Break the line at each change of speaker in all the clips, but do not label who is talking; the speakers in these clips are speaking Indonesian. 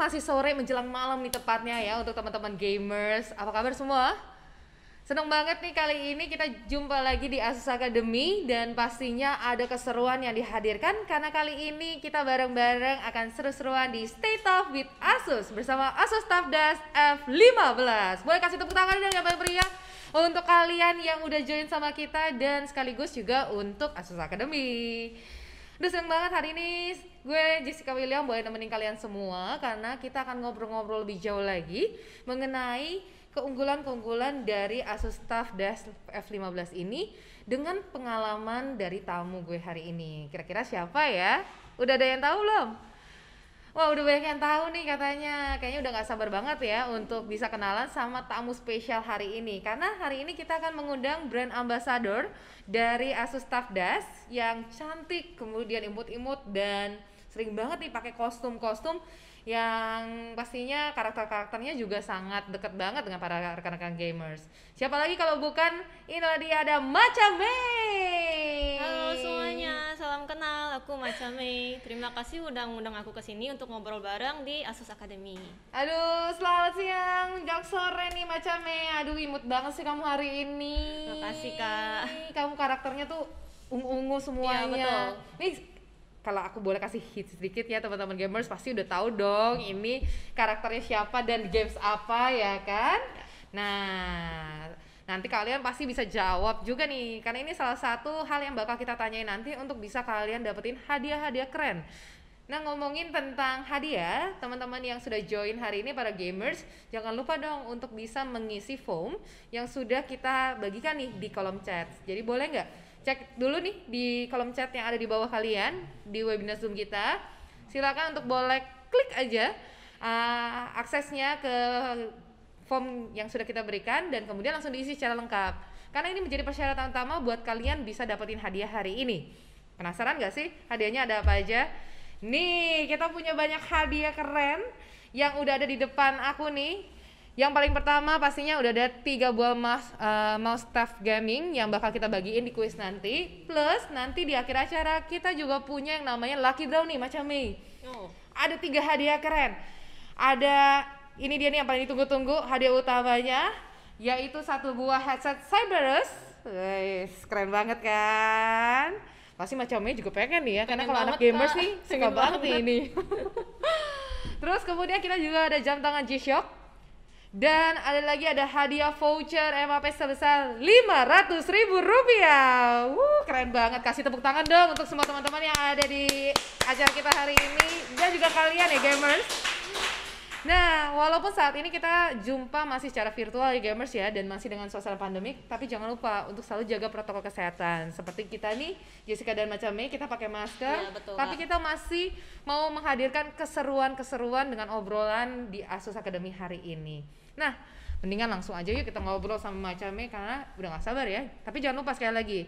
masih sore menjelang malam nih tepatnya ya untuk teman-teman gamers. Apa kabar semua? Seneng banget nih kali ini kita jumpa lagi di Asus Academy dan pastinya ada keseruan yang dihadirkan karena kali ini kita bareng-bareng akan seru-seruan di Stay Tough with Asus bersama Asus TUF Dash F15. Boleh kasih tepuk tangan dong yang paling meriah untuk kalian yang udah join sama kita dan sekaligus juga untuk Asus Academy. Udah seneng banget hari ini gue Jessica William boleh nemenin kalian semua karena kita akan ngobrol-ngobrol lebih jauh lagi mengenai keunggulan-keunggulan dari Asus TUF Dash F15 ini dengan pengalaman dari tamu gue hari ini. Kira-kira siapa ya? Udah ada yang tahu belum? Wah, udah banyak yang tahu nih katanya. Kayaknya udah gak sabar banget ya untuk bisa kenalan sama tamu spesial hari ini. Karena hari ini kita akan mengundang brand ambassador dari Asus TUF Dash yang cantik, kemudian imut-imut dan sering banget nih pakai kostum-kostum yang pastinya karakter-karakternya juga sangat deket banget dengan para rekan-rekan gamers. Siapa lagi kalau bukan inilah dia, ada Macame.
Halo semuanya, salam kenal. Aku Macame. Terima kasih udah ngundang aku ke sini untuk ngobrol bareng di Asus Academy.
Aduh, selamat siang, jak sore nih Macame. Aduh, imut banget sih kamu hari ini.
Makasih Kak.
Kamu karakternya tuh ungu-ungu semuanya.
Iya, betul.
Nih, kalau aku boleh kasih hint sedikit ya teman-teman gamers pasti udah tahu dong ini karakternya siapa dan games apa ya kan? Nah, nanti kalian pasti bisa jawab juga nih karena ini salah satu hal yang bakal kita tanyain nanti untuk bisa kalian dapetin hadiah-hadiah keren. Nah, ngomongin tentang hadiah, teman-teman yang sudah join hari ini para gamers, jangan lupa dong untuk bisa mengisi form yang sudah kita bagikan nih di kolom chat. Jadi boleh nggak cek dulu nih di kolom chat yang ada di bawah kalian di webinar Zoom kita. Silakan untuk boleh klik aja aksesnya ke form yang sudah kita berikan dan kemudian langsung diisi secara lengkap. Karena ini menjadi persyaratan utama buat kalian bisa dapetin hadiah hari ini. Penasaran gak sih hadiahnya ada apa aja? Nih, kita punya banyak hadiah keren yang udah ada di depan aku nih. Yang paling pertama pastinya udah ada 3 buah mouse TUF gaming yang bakal kita bagiin di kuis nanti. Plus nanti di akhir acara kita juga punya yang namanya lucky draw nih Macame. Ada 3 hadiah keren. Ada, ini dia nih yang paling ditunggu-tunggu hadiah utamanya, yaitu 1 buah headset Cyberus. Keren banget kan? Pasti Macame juga pengen nih ya, karena kalau anak gamers
Kak.
nih suka banget nih ini. Terus kemudian kita juga ada jam tangan G-Shock. Dan ada hadiah voucher MAP sebesar Rp500.000. Keren banget. Kasih tepuk tangan dong untuk semua teman-teman yang ada di acara kita hari ini dan juga kalian ya gamers. Nah, walaupun saat ini kita jumpa masih secara virtual ya gamers ya dan masih dengan suasana pandemik, tapi jangan lupa untuk selalu jaga protokol kesehatan. Seperti kita nih, Jessica dan Macame, kita pakai masker,
Ya, betul,
tapi
Kak.
kita masih mau menghadirkan keseruan-keseruan dengan obrolan di Asus Academy hari ini. Nah, mendingan langsung aja yuk kita ngobrol sama Macame karena udah gak sabar ya. Tapi jangan lupa sekali lagi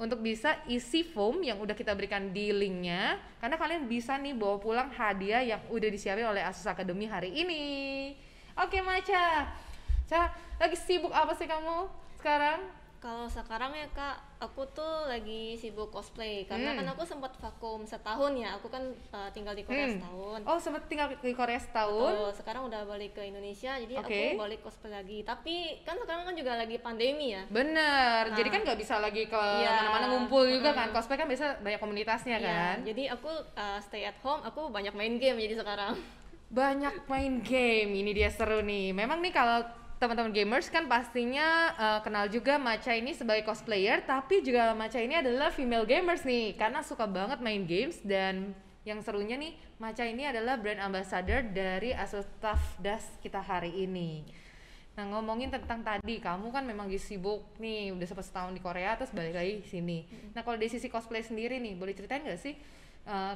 untuk bisa isi form yang udah kita berikan di linknya karena kalian bisa nih bawa pulang hadiah yang udah disiapin oleh Asus Academy hari ini. Oke Maca, lagi sibuk apa sih kamu sekarang?
Kalau sekarang ya Kak, aku tuh lagi sibuk cosplay karena kan aku sempat vakum setahun ya. Aku kan tinggal di Korea setahun.
Oh, sempat tinggal di Korea setahun.
Betul, sekarang udah balik ke Indonesia, jadi
Oke.
aku balik cosplay lagi. Tapi kan sekarang kan juga lagi pandemi ya.
Bener,
Nah.
jadi kan nggak bisa lagi ke
Iya.
mana-mana ngumpul juga kan. Cosplay kan biasa banyak komunitasnya kan.
Iya, jadi aku stay at home, aku banyak main game jadi sekarang.
Banyak main game, ini dia seru nih. Memang nih kalau teman-teman gamers kan pastinya kenal juga Maca ini sebagai cosplayer, tapi juga Maca ini adalah female gamers nih karena suka banget main games. Dan yang serunya nih, Maca ini adalah brand ambassador dari Asus TUF Dash kita hari ini. Nah, ngomongin tentang tadi, kamu kan memang sibuk nih, udah sempat setahun di Korea terus balik lagi sini. Nah, kalau dari sisi cosplay sendiri nih, boleh ceritain nggak sih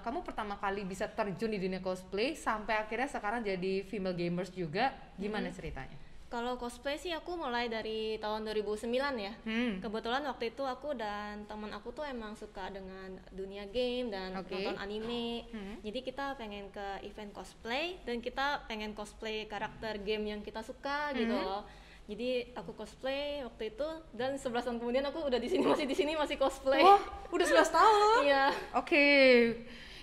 kamu pertama kali bisa terjun di dunia cosplay sampai akhirnya sekarang jadi female gamers juga, gimana ceritanya?
Kalau cosplay sih aku mulai dari tahun 2009 ya. Kebetulan waktu itu aku dan teman aku tuh emang suka dengan dunia game dan
Oke.
nonton anime. Jadi kita pengen ke event cosplay dan kita pengen cosplay karakter game yang kita suka gitu loh. Jadi aku cosplay waktu itu dan 11 tahun kemudian aku udah di sini masih cosplay.
Wah, udah 11 tahun.
Iya.
Oke.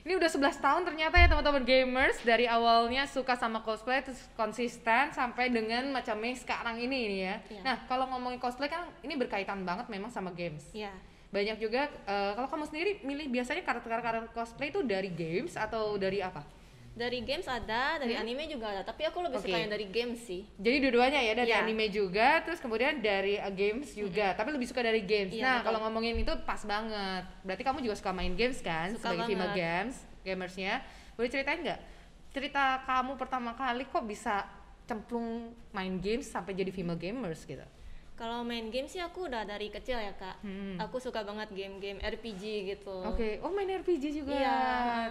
Ini Ini udah 11 tahun ternyata ya teman-teman gamers, dari awalnya suka sama cosplay terus konsisten sampai dengan macamnya sekarang ini nih ya.
Iya.
Nah, kalau ngomongin cosplay kan ini berkaitan banget memang sama games.
Iya.
Banyak juga kalau kamu sendiri milih biasanya karakter-karakter cosplay itu dari games atau dari apa?
Dari games ada, dari anime juga ada, tapi aku lebih suka
Oke.
yang dari games sih.
Jadi dua-duanya ya, dari
Iya.
anime juga, terus kemudian dari games juga, tapi lebih suka dari games.
Iya,
Nah,
betul.
kalau ngomongin itu pas banget. Berarti kamu juga suka main games kan,
Suka
sebagai female
banget.
gamersnya. Boleh ceritain nggak? Cerita kamu pertama kali kok bisa cemplung main games sampai jadi female gamers gitu?
Kalau main game sih aku udah dari kecil ya kak. Aku suka banget game-game RPG gitu.
Oke, oh main RPG juga.
Iya.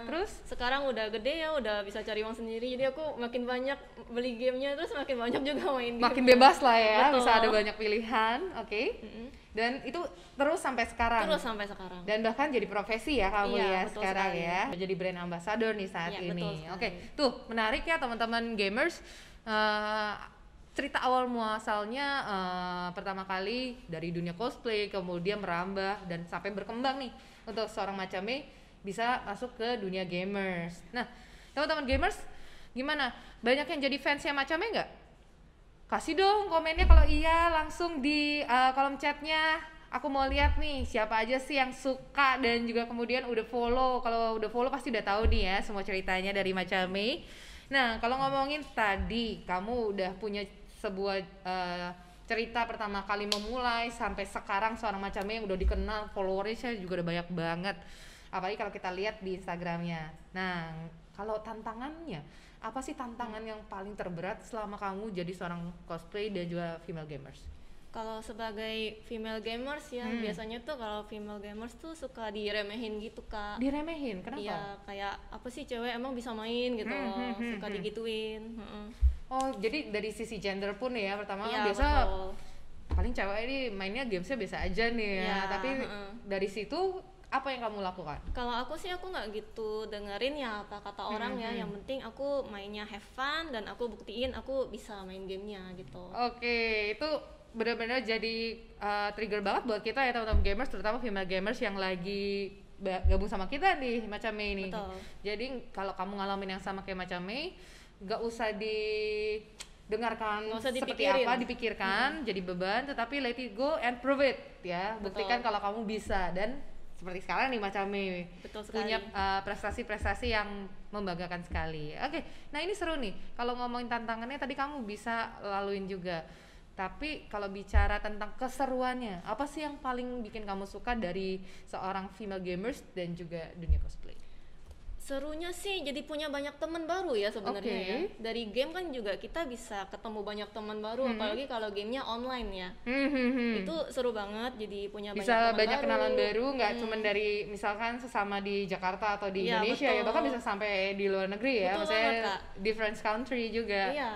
Terus?
Sekarang udah gede ya, udah bisa cari uang sendiri. Jadi aku makin banyak beli gamenya, terus makin banyak juga main game.
Makin bebas lah ya,
Betul.
bisa ada banyak pilihan, oke. Dan itu terus sampai sekarang.
Terus sampai sekarang.
Dan bahkan jadi profesi ya kamu
Iya,
ya
betul
sekarang
sekali.
ya. Jadi brand ambassador nih saat
Iya, betul
ini.
sekali.
Oke, tuh menarik ya teman-teman gamers. Cerita awal muasalnya pertama kali dari dunia cosplay, kemudian merambah dan sampai berkembang nih untuk seorang Macame bisa masuk ke dunia gamers. Nah, teman-teman gamers, gimana? Banyak yang jadi fansnya Macame nggak? Kasih dong komennya kalau iya, langsung di kolom chatnya. Aku mau lihat nih siapa aja sih yang suka dan juga kemudian udah follow. Kalau udah follow pasti udah tahu nih ya semua ceritanya dari Macame. Nah, kalau ngomongin tadi kamu udah punya sebuah cerita pertama kali memulai sampai sekarang seorang Macame yang udah dikenal, followersnya juga udah banyak banget. Apalagi kalau kita lihat di Instagramnya. Nah, kalau tantangannya, apa sih tantangan yang paling terberat selama kamu jadi seorang cosplay dan juga female gamers?
Kalau sebagai female gamers ya, biasanya tuh kalau female gamers tuh suka diremehin gitu kak.
Diremehin, kenapa?
Iya, kayak apa sih cewek emang bisa main gitu loh, suka digituin.
Oh, jadi dari sisi gender pun ya, pertama
Iya,
biasa
betul.
paling cewek ini mainnya gamesnya biasa aja nih ya,
Iya,
tapi dari situ apa yang kamu lakukan?
Kalau aku sih aku nggak gitu dengerin ya apa kata orang ya, yang penting aku mainnya have fun dan aku buktiin aku bisa main gamenya gitu.
Oke, itu benar-benar jadi trigger banget buat kita ya teman-teman gamers, terutama female gamers yang lagi gabung sama kita nih Macame ini.
Betul.
Jadi kalau kamu ngalamin yang sama kayak Macame, nggak usah didengarkan
Nggak usah
seperti
dipikirin.
apa, dipikirkan jadi beban, tetapi let it go and prove it ya. Buktikan kalau kamu bisa. Dan seperti sekarang nih Macame
Betul sekali.
punya prestasi-prestasi yang membanggakan sekali. Oke, nah ini seru nih. Kalau ngomongin tantangannya tadi kamu bisa laluin juga. Tapi kalau bicara tentang keseruannya, apa sih yang paling bikin kamu suka dari seorang female gamers dan juga dunia cosplay?
Serunya sih jadi punya banyak teman baru ya sebenarnya
Oke.
ya. Dari game kan juga kita bisa ketemu banyak teman baru, apalagi kalau gamenya online ya. Itu seru banget, jadi punya banyak
Bisa
teman
banyak
baru.
kenalan baru, nggak cuma dari misalkan sesama di Jakarta atau di
Iya,
Indonesia ya,
betul.
bahkan bisa sampai di luar negeri ya,
Betul
maksudnya
banget, Kak.
different country juga.
Iya.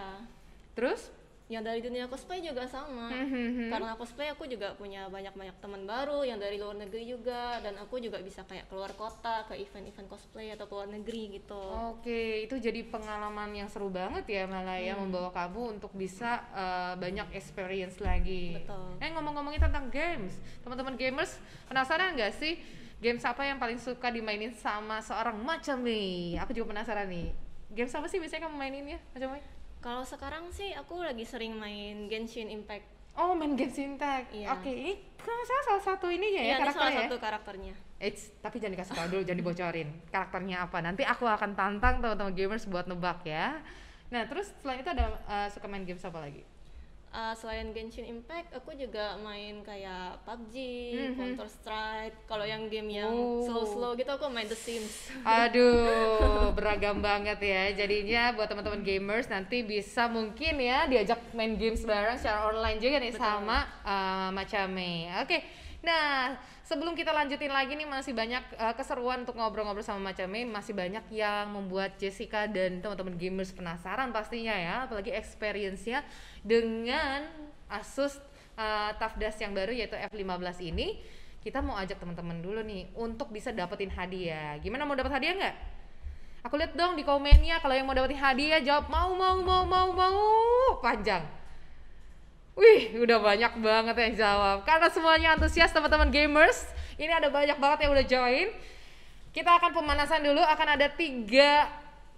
Terus?
Yang dari dunia cosplay juga sama. Karena cosplay aku juga punya banyak teman baru yang dari luar negeri juga, dan aku juga bisa kayak keluar kota ke event-event cosplay atau keluar negeri gitu.
Oke, itu jadi pengalaman yang seru banget ya malah ya, membawa kamu untuk bisa banyak experience lagi.
Betul.
Ngomong-ngomongin tentang games, teman-teman gamers penasaran nggak sih games apa yang paling suka dimainin sama seorang Macame? Aku juga penasaran nih. Games apa sih biasanya kamu mainin ya, Macame?
Kalau sekarang sih aku lagi sering main Genshin Impact.
Oh, main Genshin Impact.
Iya.
Oke, ini kalau salah satu ininya ya,
Iya, ini salah
karakternya ya.
satu karakternya.
Tapi jangan dikasih tahu dulu, jangan dibocorin karakternya apa. Nanti aku akan tantang teman-teman gamers buat nebak ya. Nah, terus selain itu ada suka main games apa lagi?
Selain Genshin Impact, aku juga main kayak PUBG, Counter Strike. Kalau yang game yang slow-slow gitu aku main The Sims.
Aduh, beragam banget ya. Jadinya buat teman-teman gamers nanti bisa mungkin ya diajak main games bareng secara online juga nih. Betul. Sama Macame. Oke. Nah, sebelum kita lanjutin lagi nih, masih banyak keseruan untuk ngobrol-ngobrol sama Macame. Masih banyak yang membuat Jessica dan teman-teman gamers penasaran pastinya ya, apalagi experience-nya dengan Asus TUF Dust yang baru yaitu F15 ini. Kita mau ajak teman-teman dulu nih untuk bisa dapetin hadiah. Gimana, mau dapat hadiah nggak? Aku lihat dong di komennya, kalau yang mau dapetin hadiah jawab mau panjang. Wih, udah banyak banget yang jawab. Karena semuanya antusias teman-teman gamers. Ini ada banyak banget yang udah join. kita akan pemanasan dulu, akan ada 3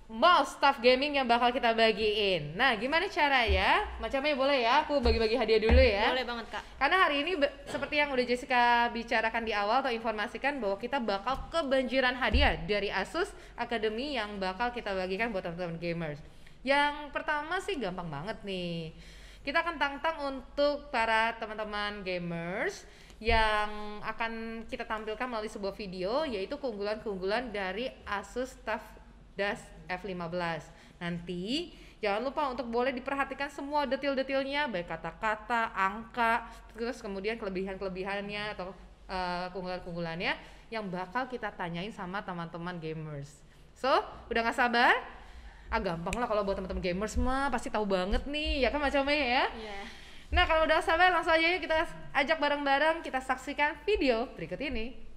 mouse staff gaming yang bakal kita bagiin. Nah, gimana caranya? Macamnya boleh ya, aku bagi-bagi hadiah dulu ya.
Boleh banget, Kak.
Karena hari ini seperti yang udah Jessica bicarakan di awal atau informasikan bahwa kita bakal kebanjiran hadiah dari Asus Academy yang bakal kita bagikan buat teman-teman gamers. Yang pertama sih gampang banget nih. Kita akan tantang untuk para teman-teman gamers yang akan kita tampilkan melalui sebuah video, yaitu keunggulan-keunggulan dari Asus TUF Das F15. Nanti jangan lupa untuk boleh diperhatikan semua detail-detailnya, baik kata-kata, angka, terus kemudian kelebihan-kelebihannya atau keunggulan-keunggulannya yang bakal kita tanyain sama teman-teman gamers. So, udah gak sabar? Gampang lah kalau buat teman-teman gamers mah pasti tahu banget nih, ya kan macamnya ya?
Iya.
Nah, kalau udah sabar langsung aja yuk kita ajak bareng-bareng kita saksikan video berikut ini.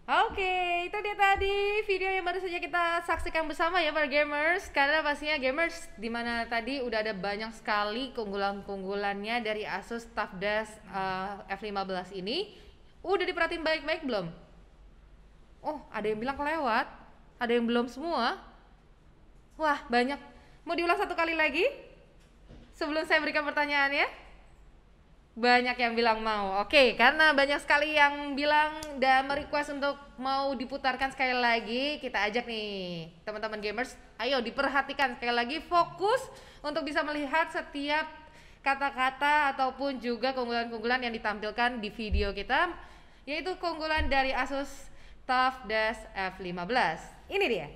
Oke, itu dia tadi video yang baru saja kita saksikan bersama ya para gamers. Karena pastinya gamers dimana tadi udah ada banyak sekali keunggulan-keunggulannya dari Asus TUF Das F15 ini. Udah diperhatiin baik-baik belum? Oh, ada yang bilang kelewat, ada yang belum semua. Wah, banyak. Mau diulang satu kali lagi? Sebelum saya berikan pertanyaannya. Banyak yang bilang mau. Oke, karena banyak sekali yang bilang dan merequest untuk mau diputarkan sekali lagi, kita ajak nih teman-teman gamers, ayo diperhatikan sekali lagi, fokus untuk bisa melihat setiap kata-kata ataupun juga keunggulan-keunggulan yang ditampilkan di video kita, yaitu keunggulan dari Asus TUF Das F15. Ini dia.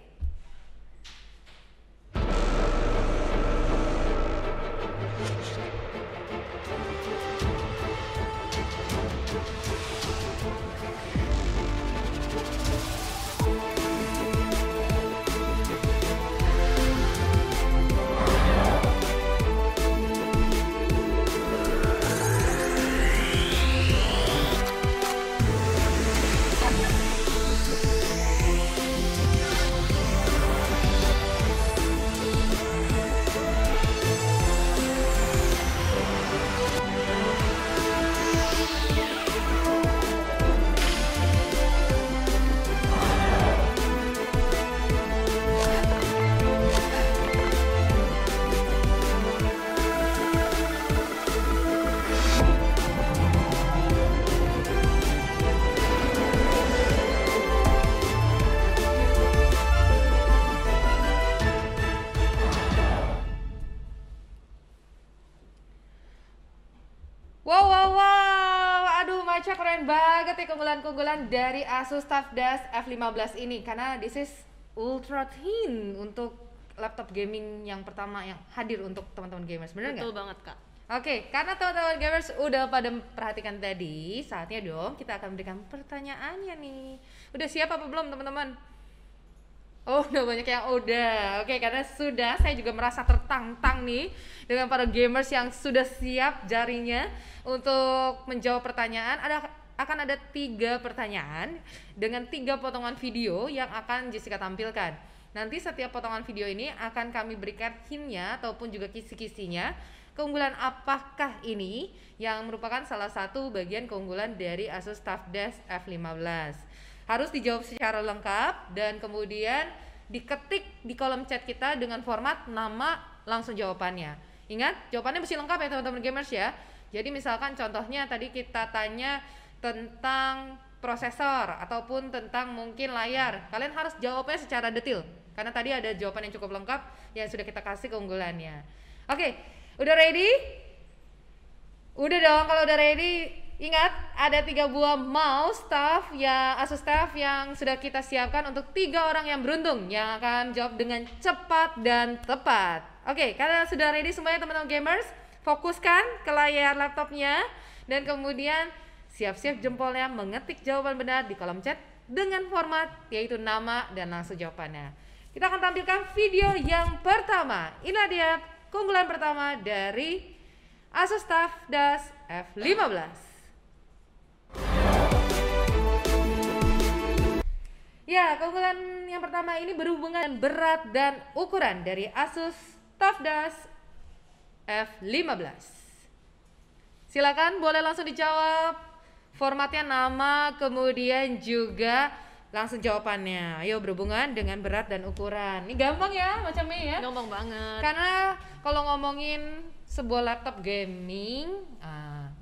Wow, aduh Maca keren banget ya keunggulan-keunggulan dari Asus TUF Das F15 ini, karena this is ultra thin untuk laptop gaming yang pertama yang hadir untuk teman-teman gamers, bener nggak?
Betul banget, Kak.
Oke, karena teman-teman gamers udah pada perhatikan tadi, saatnya dong kita akan berikan pertanyaannya nih. Udah siap apa belum teman-teman? Oh, udah banyak yang udah. Oke, karena sudah, saya juga merasa tertantang nih dengan para gamers yang sudah siap jarinya untuk menjawab pertanyaan. Akan ada 3 pertanyaan dengan 3 potongan video yang akan Jessica tampilkan. Nanti setiap potongan video ini akan kami berikan hint-nya ataupun juga kisi-kisinya. Keunggulan apakah ini yang merupakan salah satu bagian keunggulan dari Asus TUF Das F15. Harus dijawab secara lengkap dan kemudian diketik di kolom chat kita dengan format nama langsung jawabannya. Ingat, jawabannya mesti lengkap ya teman-teman gamers ya. Jadi misalkan contohnya tadi kita tanya tentang prosesor ataupun tentang mungkin layar, kalian harus jawabnya secara detail karena tadi ada jawaban yang cukup lengkap yang sudah kita kasih keunggulannya. Oke, udah ready? Udah dong, kalau udah ready, ingat ada 3 buah mouse staff ya, Asus staff yang sudah kita siapkan untuk 3 orang yang beruntung yang akan jawab dengan cepat dan tepat. Oke, kalian sudah ready semuanya teman-teman gamers? Fokuskan ke layar laptopnya dan kemudian siap-siap jempolnya mengetik jawaban benar di kolom chat dengan format yaitu nama dan langsung jawabannya. Kita akan tampilkan video yang pertama. Inilah dia keunggulan pertama dari Asus TUF DAS F15. Ya, keunggulan yang pertama ini berhubungan dengan berat dan ukuran dari Asus TUF DAS F15. Silakan boleh langsung dijawab. Formatnya nama, kemudian juga langsung jawabannya. Ayo, berhubungan dengan berat dan ukuran. Ini gampang ya macamnya ya?
Gampang banget.
Karena kalau ngomongin sebuah laptop gaming,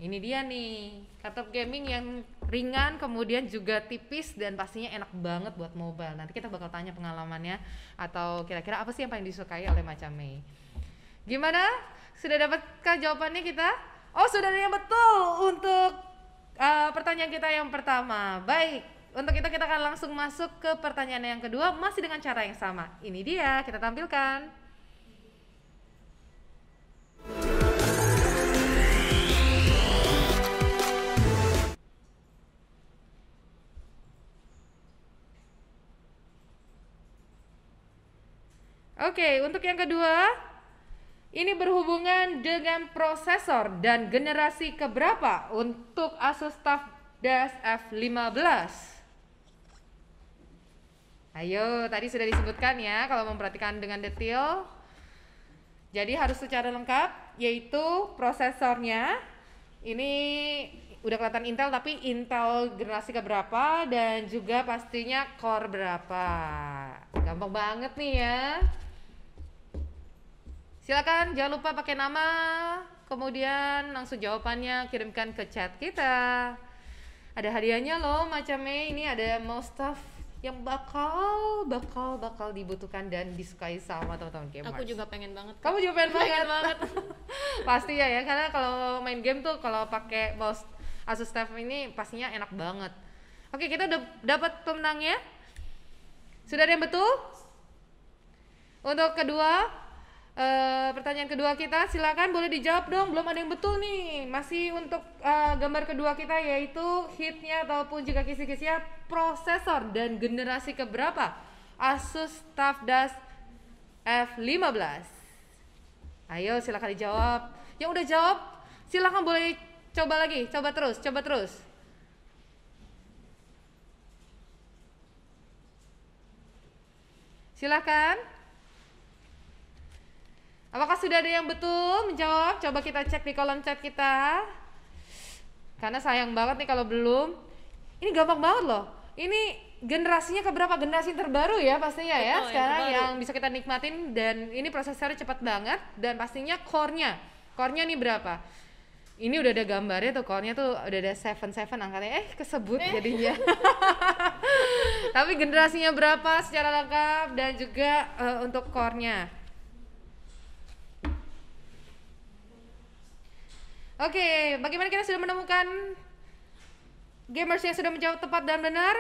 ini dia nih. Laptop gaming yang ringan, kemudian juga tipis dan pastinya enak banget buat mobile. Nanti kita bakal tanya pengalamannya atau kira-kira apa sih yang paling disukai oleh Macame. Gimana? Sudah dapatkah jawabannya kita? Oh, sudah ada yang betul untuk pertanyaan kita yang pertama. Baik, untuk itu kita akan langsung masuk ke pertanyaan yang kedua, masih dengan cara yang sama. Ini dia, kita tampilkan. Oke, untuk yang kedua, ini berhubungan dengan prosesor dan generasi keberapa untuk Asus TUF DAS F15. Ayo, tadi sudah disebutkan ya kalau memperhatikan dengan detail. Jadi harus secara lengkap, yaitu prosesornya. Ini udah kelihatan Intel tapi Intel generasi keberapa dan juga pastinya core berapa. Gampang banget nih ya. Silakan jangan lupa pakai nama, kemudian langsung jawabannya kirimkan ke chat kita. Ada hadiahnya loh macamnya, ini ada mouse TUF yang bakal dibutuhkan dan disukai sama teman-teman gamers.
Aku juga pengen banget.
Kamu juga pengen banget. Pasti ya, karena kalau main game tuh kalau pakai mouse Asus TUF ini pastinya enak banget. Oke, kita udah dapat pemenangnya. Sudah ada yang betul? Untuk kedua, pertanyaan kedua kita, silakan boleh dijawab dong. Belum ada yang betul nih. Masih untuk gambar kedua kita, yaitu hitnya ataupun juga kisi-kisinya prosesor dan generasi keberapa Asus TUF DAS F15. Ayo silakan dijawab. Yang udah jawab silakan boleh coba lagi, coba terus. Silakan. Apakah sudah ada yang betul menjawab? Coba kita cek di kolom chat kita. Karena sayang banget nih kalau belum. Ini gampang banget loh. Ini generasinya keberapa? Generasi terbaru ya pastinya ya. Sekarang yang bisa kita nikmatin dan ini prosesornya cepat banget dan pastinya core-nya. Core-nya nih berapa? Ini udah ada gambarnya tuh, core-nya tuh udah ada 77 angkanya. Kesebut jadinya. Tapi generasinya berapa secara lengkap dan juga untuk core-nya. Oke, bagaimana kita sudah menemukan gamers yang sudah menjawab tepat dan benar?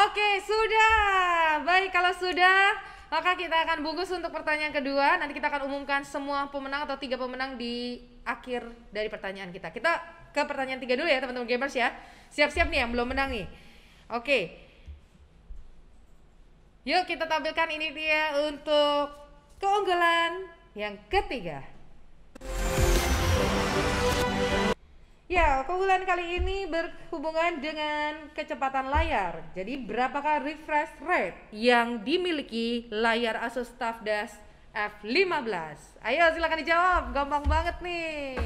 Oke, sudah. Baik, kalau sudah, maka kita akan bungkus untuk pertanyaan kedua. Nanti kita akan umumkan semua pemenang atau 3 pemenang di akhir dari pertanyaan kita. Kita ke pertanyaan 3 dulu ya teman-teman gamers ya. Siap-siap nih yang belum menang nih. Oke. Yuk kita tampilkan ini dia untuk keunggulan yang ketiga. Ya, keunggulan kali ini berhubungan dengan kecepatan layar. Jadi, berapakah refresh rate yang dimiliki layar Asus TUF DAS F15? Ayo, silakan dijawab. Gampang banget nih.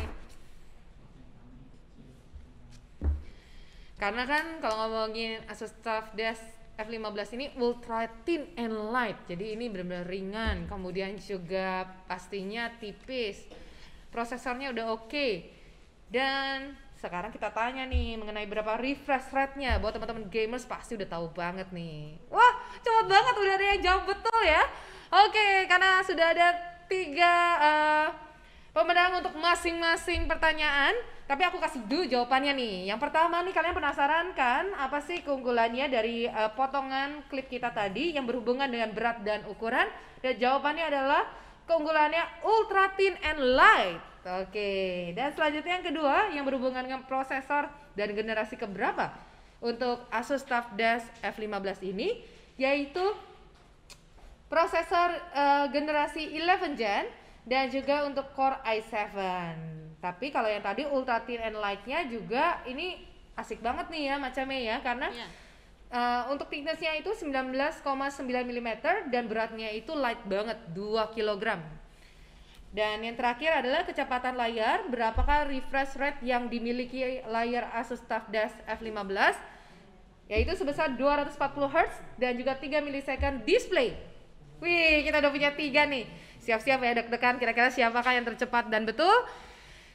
Karena kan kalau ngomongin Asus TUF Desk F15 ini ultra thin and light, jadi ini benar-benar ringan, kemudian juga pastinya tipis, prosesornya udah oke. Dan sekarang kita tanya nih mengenai berapa refresh rate-nya. Buat teman-teman gamers pasti udah tahu banget nih. Wah, cepet banget, udah ada yang jawab betul ya. Oke, karena sudah ada 3 pemenang untuk masing-masing pertanyaan, tapi aku kasih dulu jawabannya nih. Yang pertama nih, kalian penasaran kan apa sih keunggulannya dari potongan klip kita tadi yang berhubungan dengan berat dan ukuran? Dan jawabannya adalah keunggulannya ultra thin and light. Oke, dan selanjutnya yang kedua yang berhubungan dengan prosesor dan generasi keberapa untuk Asus TUF Desk F15 ini, yaitu prosesor generasi 11 Gen dan juga untuk Core i7. Tapi kalau yang tadi ultra thin and light-nya juga ini asik banget nih ya macamnya ya, karena untuk thickness-nya itu 19,9 mm dan beratnya itu light banget, 2 kg. Dan yang terakhir adalah kecepatan layar, berapakah refresh rate yang dimiliki layar Asus TUF Desk F15, yaitu sebesar 240 Hz dan juga 3 millisecond display. Wih, kita udah punya 3 nih. Siap-siap ya, deg-degan kira-kira siapakah yang tercepat dan betul.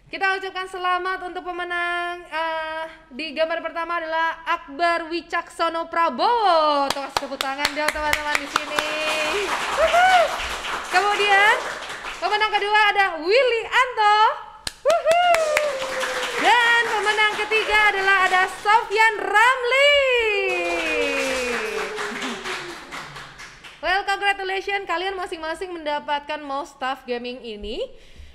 Kita ucapkan selamat untuk pemenang di gambar pertama adalah Akbar Wicaksono Prabowo. Tepuk tangan dong teman-teman di sini. Kemudian pemenang kedua ada Willy Anto. Dan pemenang ketiga adalah ada Sofyan Ramli. Well, congratulations, kalian masing-masing mendapatkan mouse TUF Gaming ini.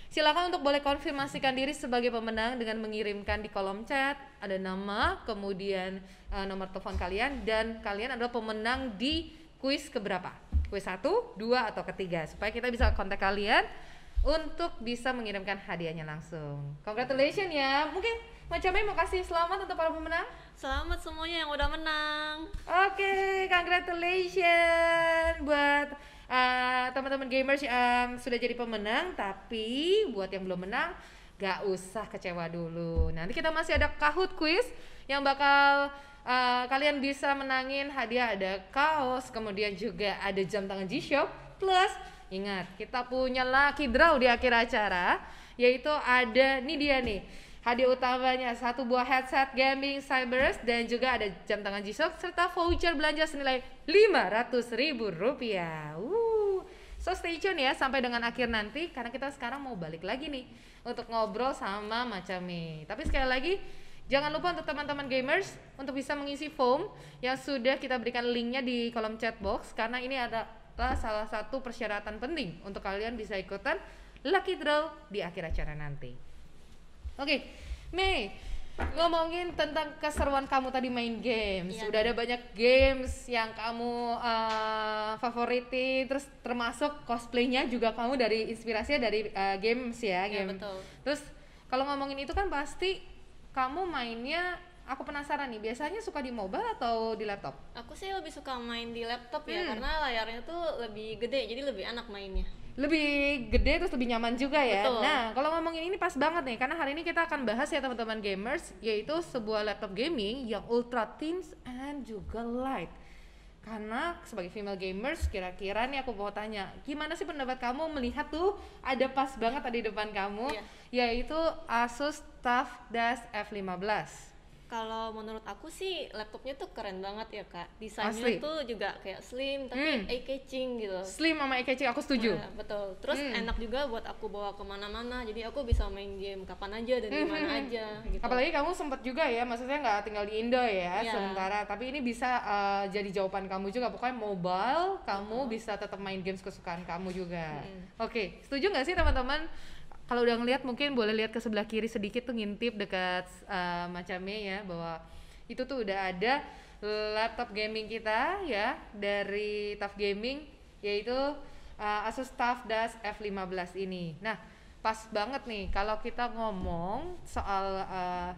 Silakan untuk boleh konfirmasikan diri sebagai pemenang dengan mengirimkan di kolom chat ada nama, kemudian nomor telepon kalian, dan kalian adalah pemenang di kuis keberapa? Kuis 1, 2, atau ketiga, supaya kita bisa kontak kalian untuk bisa mengirimkan hadiahnya langsung. Congratulations ya. Mungkin Macamnya mau kasih selamat untuk para pemenang.
Selamat semuanya yang udah menang.
Oke, congratulations buat teman-teman gamers yang sudah jadi pemenang. Tapi buat yang belum menang, gak usah kecewa dulu. Nanti kita masih ada Kahoot quiz yang bakal kalian bisa menangin hadiah. Ada kaos, kemudian juga ada jam tangan G-Shock. Plus, ingat kita punya lucky draw di akhir acara, yaitu ada, nih dia nih, hadiah utamanya 1 buah headset gaming Cyberus dan juga ada jam tangan G-Shock serta voucher belanja senilai Rp500.000. So stay tune ya sampai dengan akhir nanti, karena kita sekarang mau balik lagi nih untuk ngobrol sama Macame. Tapi sekali lagi, jangan lupa untuk teman-teman gamers untuk bisa mengisi form yang sudah kita berikan linknya di kolom chat box, karena ini adalah salah satu persyaratan penting untuk kalian bisa ikutan lucky draw di akhir acara nanti. Oke, Mei, ngomongin tentang keseruan kamu tadi main games. Sudah ada banyak games yang kamu favoriti, terus termasuk cosplaynya juga kamu dari inspirasinya dari games ya, game.
Betul.
Terus kalau ngomongin itu kan pasti kamu mainnya, aku penasaran nih, biasanya suka di mobile atau di laptop?
Aku sih lebih suka main di laptop ya, karena layarnya tuh lebih gede, jadi lebih enak mainnya.
Lebih gede terus lebih nyaman juga ya.
Betul.
Nah, kalau ngomongin ini pas banget nih, karena hari ini kita akan bahas ya teman-teman gamers, yaitu sebuah laptop gaming yang ultra thin and juga light. Karena sebagai female gamers, kira-kira nih aku mau tanya, gimana sih pendapat kamu melihat tuh ada pas banget ada di depan kamu, yaitu Asus TUF Desk F15.
Kalau menurut aku sih laptopnya tuh keren banget ya Kak. Desainnya tuh juga kayak slim tapi eye-catching gitu.
Slim sama eye-catching, aku setuju.
Nah, betul. Terus enak juga buat aku bawa kemana-mana. Jadi aku bisa main game kapan aja dan dimana aja. Gitu.
Apalagi kamu sempet juga ya, maksudnya nggak tinggal di Indo ya sementara. Tapi ini bisa jadi jawaban kamu juga. Pokoknya mobile, kamu bisa tetap main games kesukaan kamu juga. Oke, setuju nggak sih teman-teman? Kalau udah ngeliat mungkin boleh lihat ke sebelah kiri sedikit tuh, ngintip dekat Macame ya, bahwa itu tuh udah ada laptop gaming kita ya dari TUF Gaming, yaitu Asus TUF Desk F15 ini. Nah, pas banget nih kalau kita ngomong soal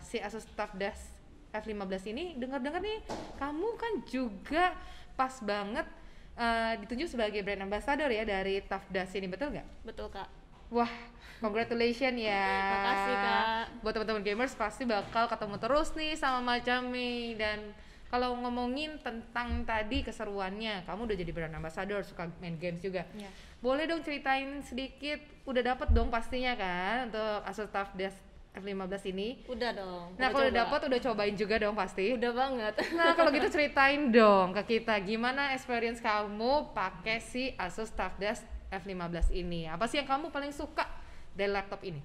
si Asus TUF Desk F15 ini, dengar-dengar nih kamu kan juga pas banget ditunjuk sebagai brand ambassador ya dari TUF Desk ini, betul nggak?
Betul Kak.
Wah, congratulations ya.
Makasih Kak.
Buat teman-teman gamers pasti bakal ketemu terus nih sama Macame. Dan kalau ngomongin tentang tadi keseruannya, kamu udah jadi brand ambassador, suka main games juga.
Iya.
Boleh dong ceritain sedikit, udah dapet dong pastinya kan untuk Asus TUF Desk F15 ini?
Udah dong.
Nah kalau udah dapet, udah cobain juga dong pasti?
Udah banget.
Nah kalau gitu ceritain dong ke kita, gimana experience kamu pakai si Asus TUF Desk F15 ini? Apa sih yang kamu paling suka dari laptop ini?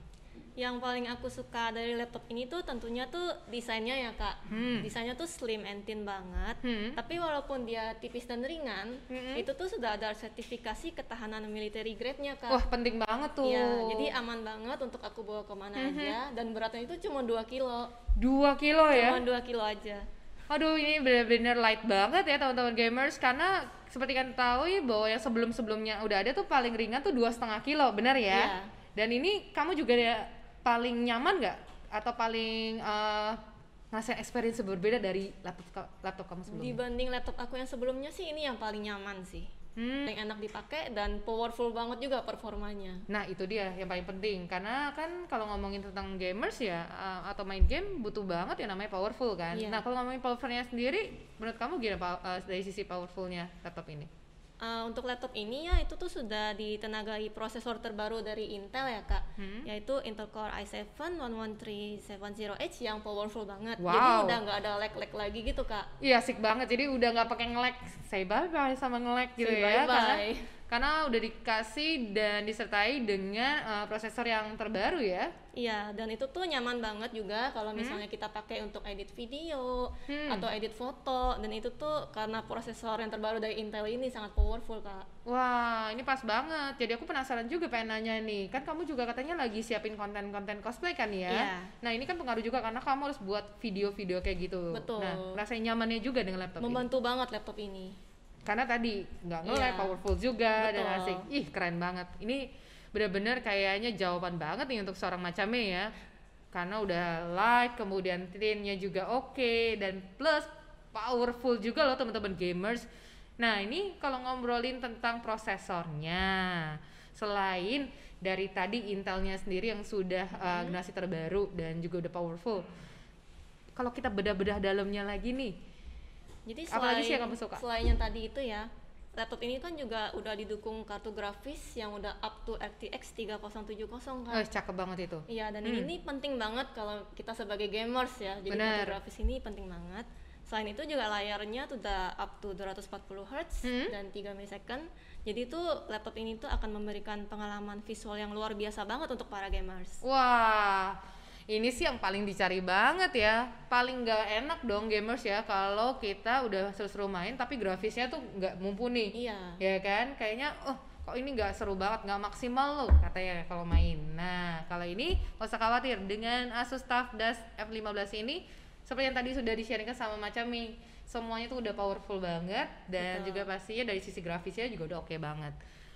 Yang paling aku suka dari laptop ini tuh tentunya tuh desainnya ya Kak. Desainnya tuh slim and thin banget. Tapi walaupun dia tipis dan ringan, itu tuh sudah ada sertifikasi ketahanan military grade-nya Kak.
Wah penting banget tuh.
Iya, jadi aman banget untuk aku bawa kemana aja. Dan beratnya itu cuma 2 kilo.
2 kilo ya?
Cuma 2 kilo aja.
Aduh ini bener-bener light banget ya teman-teman gamers, karena seperti kan tahu ya bahwa yang sebelum-sebelumnya udah ada tuh paling ringan tuh 2,5 kilo, benar ya?
Iya.
Dan ini kamu juga paling nyaman nggak? Atau paling ngasih experience berbeda dari laptop kamu sebelumnya?
Dibanding laptop aku yang sebelumnya sih ini yang paling nyaman sih. Yang enak dipakai dan powerful banget juga performanya.
Nah itu dia yang paling penting, karena kan kalau ngomongin tentang gamers ya atau main game butuh banget ya namanya powerful kan.
Iya.
Nah kalau ngomongin powerfulnya sendiri, menurut kamu gimana dari sisi powerfulnya laptop ini?
Untuk laptop ini ya itu tuh sudah ditenagai prosesor terbaru dari Intel ya Kak, yaitu Intel Core i7-11370H yang powerful banget.
Wow.
Jadi udah nggak ada lag-lag lagi gitu Kak.
Iya asik banget, jadi udah nggak pakai nge-lag, say bye-bye sama nge-lag gitu ya.
Bye-bye.
Karena udah dikasih dan disertai dengan prosesor yang terbaru ya.
Iya, dan itu tuh nyaman banget juga kalau misalnya kita pakai untuk edit video atau edit foto, dan itu tuh karena prosesor yang terbaru dari Intel ini sangat powerful Kak.
Wah ini pas banget, jadi aku penasaran juga pengen nanya nih, kan kamu juga katanya lagi siapin konten-konten cosplay kan ya?
Iya.
Nah ini kan pengaruh juga karena kamu harus buat video-video kayak gitu.
Betul.
Nah rasanya nyamannya juga dengan laptop
Membantu banget laptop ini.
karena tadi nggak nge-lag,
Iya.
powerful juga.
Betul.
Dan asik. Ih keren banget, ini bener-bener kayaknya jawaban banget nih untuk seorang Macame ya, karena udah light, kemudian thinnya juga oke, dan plus powerful juga loh teman-teman gamers. Nah ini kalau ngobrolin tentang prosesornya, selain dari tadi Intelnya sendiri yang sudah generasi terbaru dan juga udah powerful, kalau kita bedah-bedah dalamnya lagi nih,
Jadi
apalagi sih yang kamu suka?
Selain yang tadi itu ya, laptop ini kan juga udah didukung kartu grafis yang udah up to RTX 3070 kan.
Cakep banget itu.
Iya, dan ini penting banget kalau kita sebagai gamers ya. Jadi
Bener.
kartu grafis ini penting banget. Selain itu juga layarnya tuh udah up to 240 Hz dan 3 millisecond. Jadi tuh laptop ini tuh akan memberikan pengalaman visual yang luar biasa banget untuk para gamers.
Wah, ini sih yang paling dicari banget ya. Paling nggak enak dong gamers ya kalau kita udah seru-seru main tapi grafisnya tuh nggak mumpuni.
Iya.
Ya kan? Kayaknya kok ini nggak seru banget, nggak maksimal loh katanya kalau main. Nah, kalau ini nggak usah khawatir dengan Asus TUF Desk F15 ini, seperti yang tadi sudah di-sharingkan sama Macame, semuanya tuh udah powerful banget dan
Betul.
juga pastinya dari sisi grafisnya juga udah oke banget.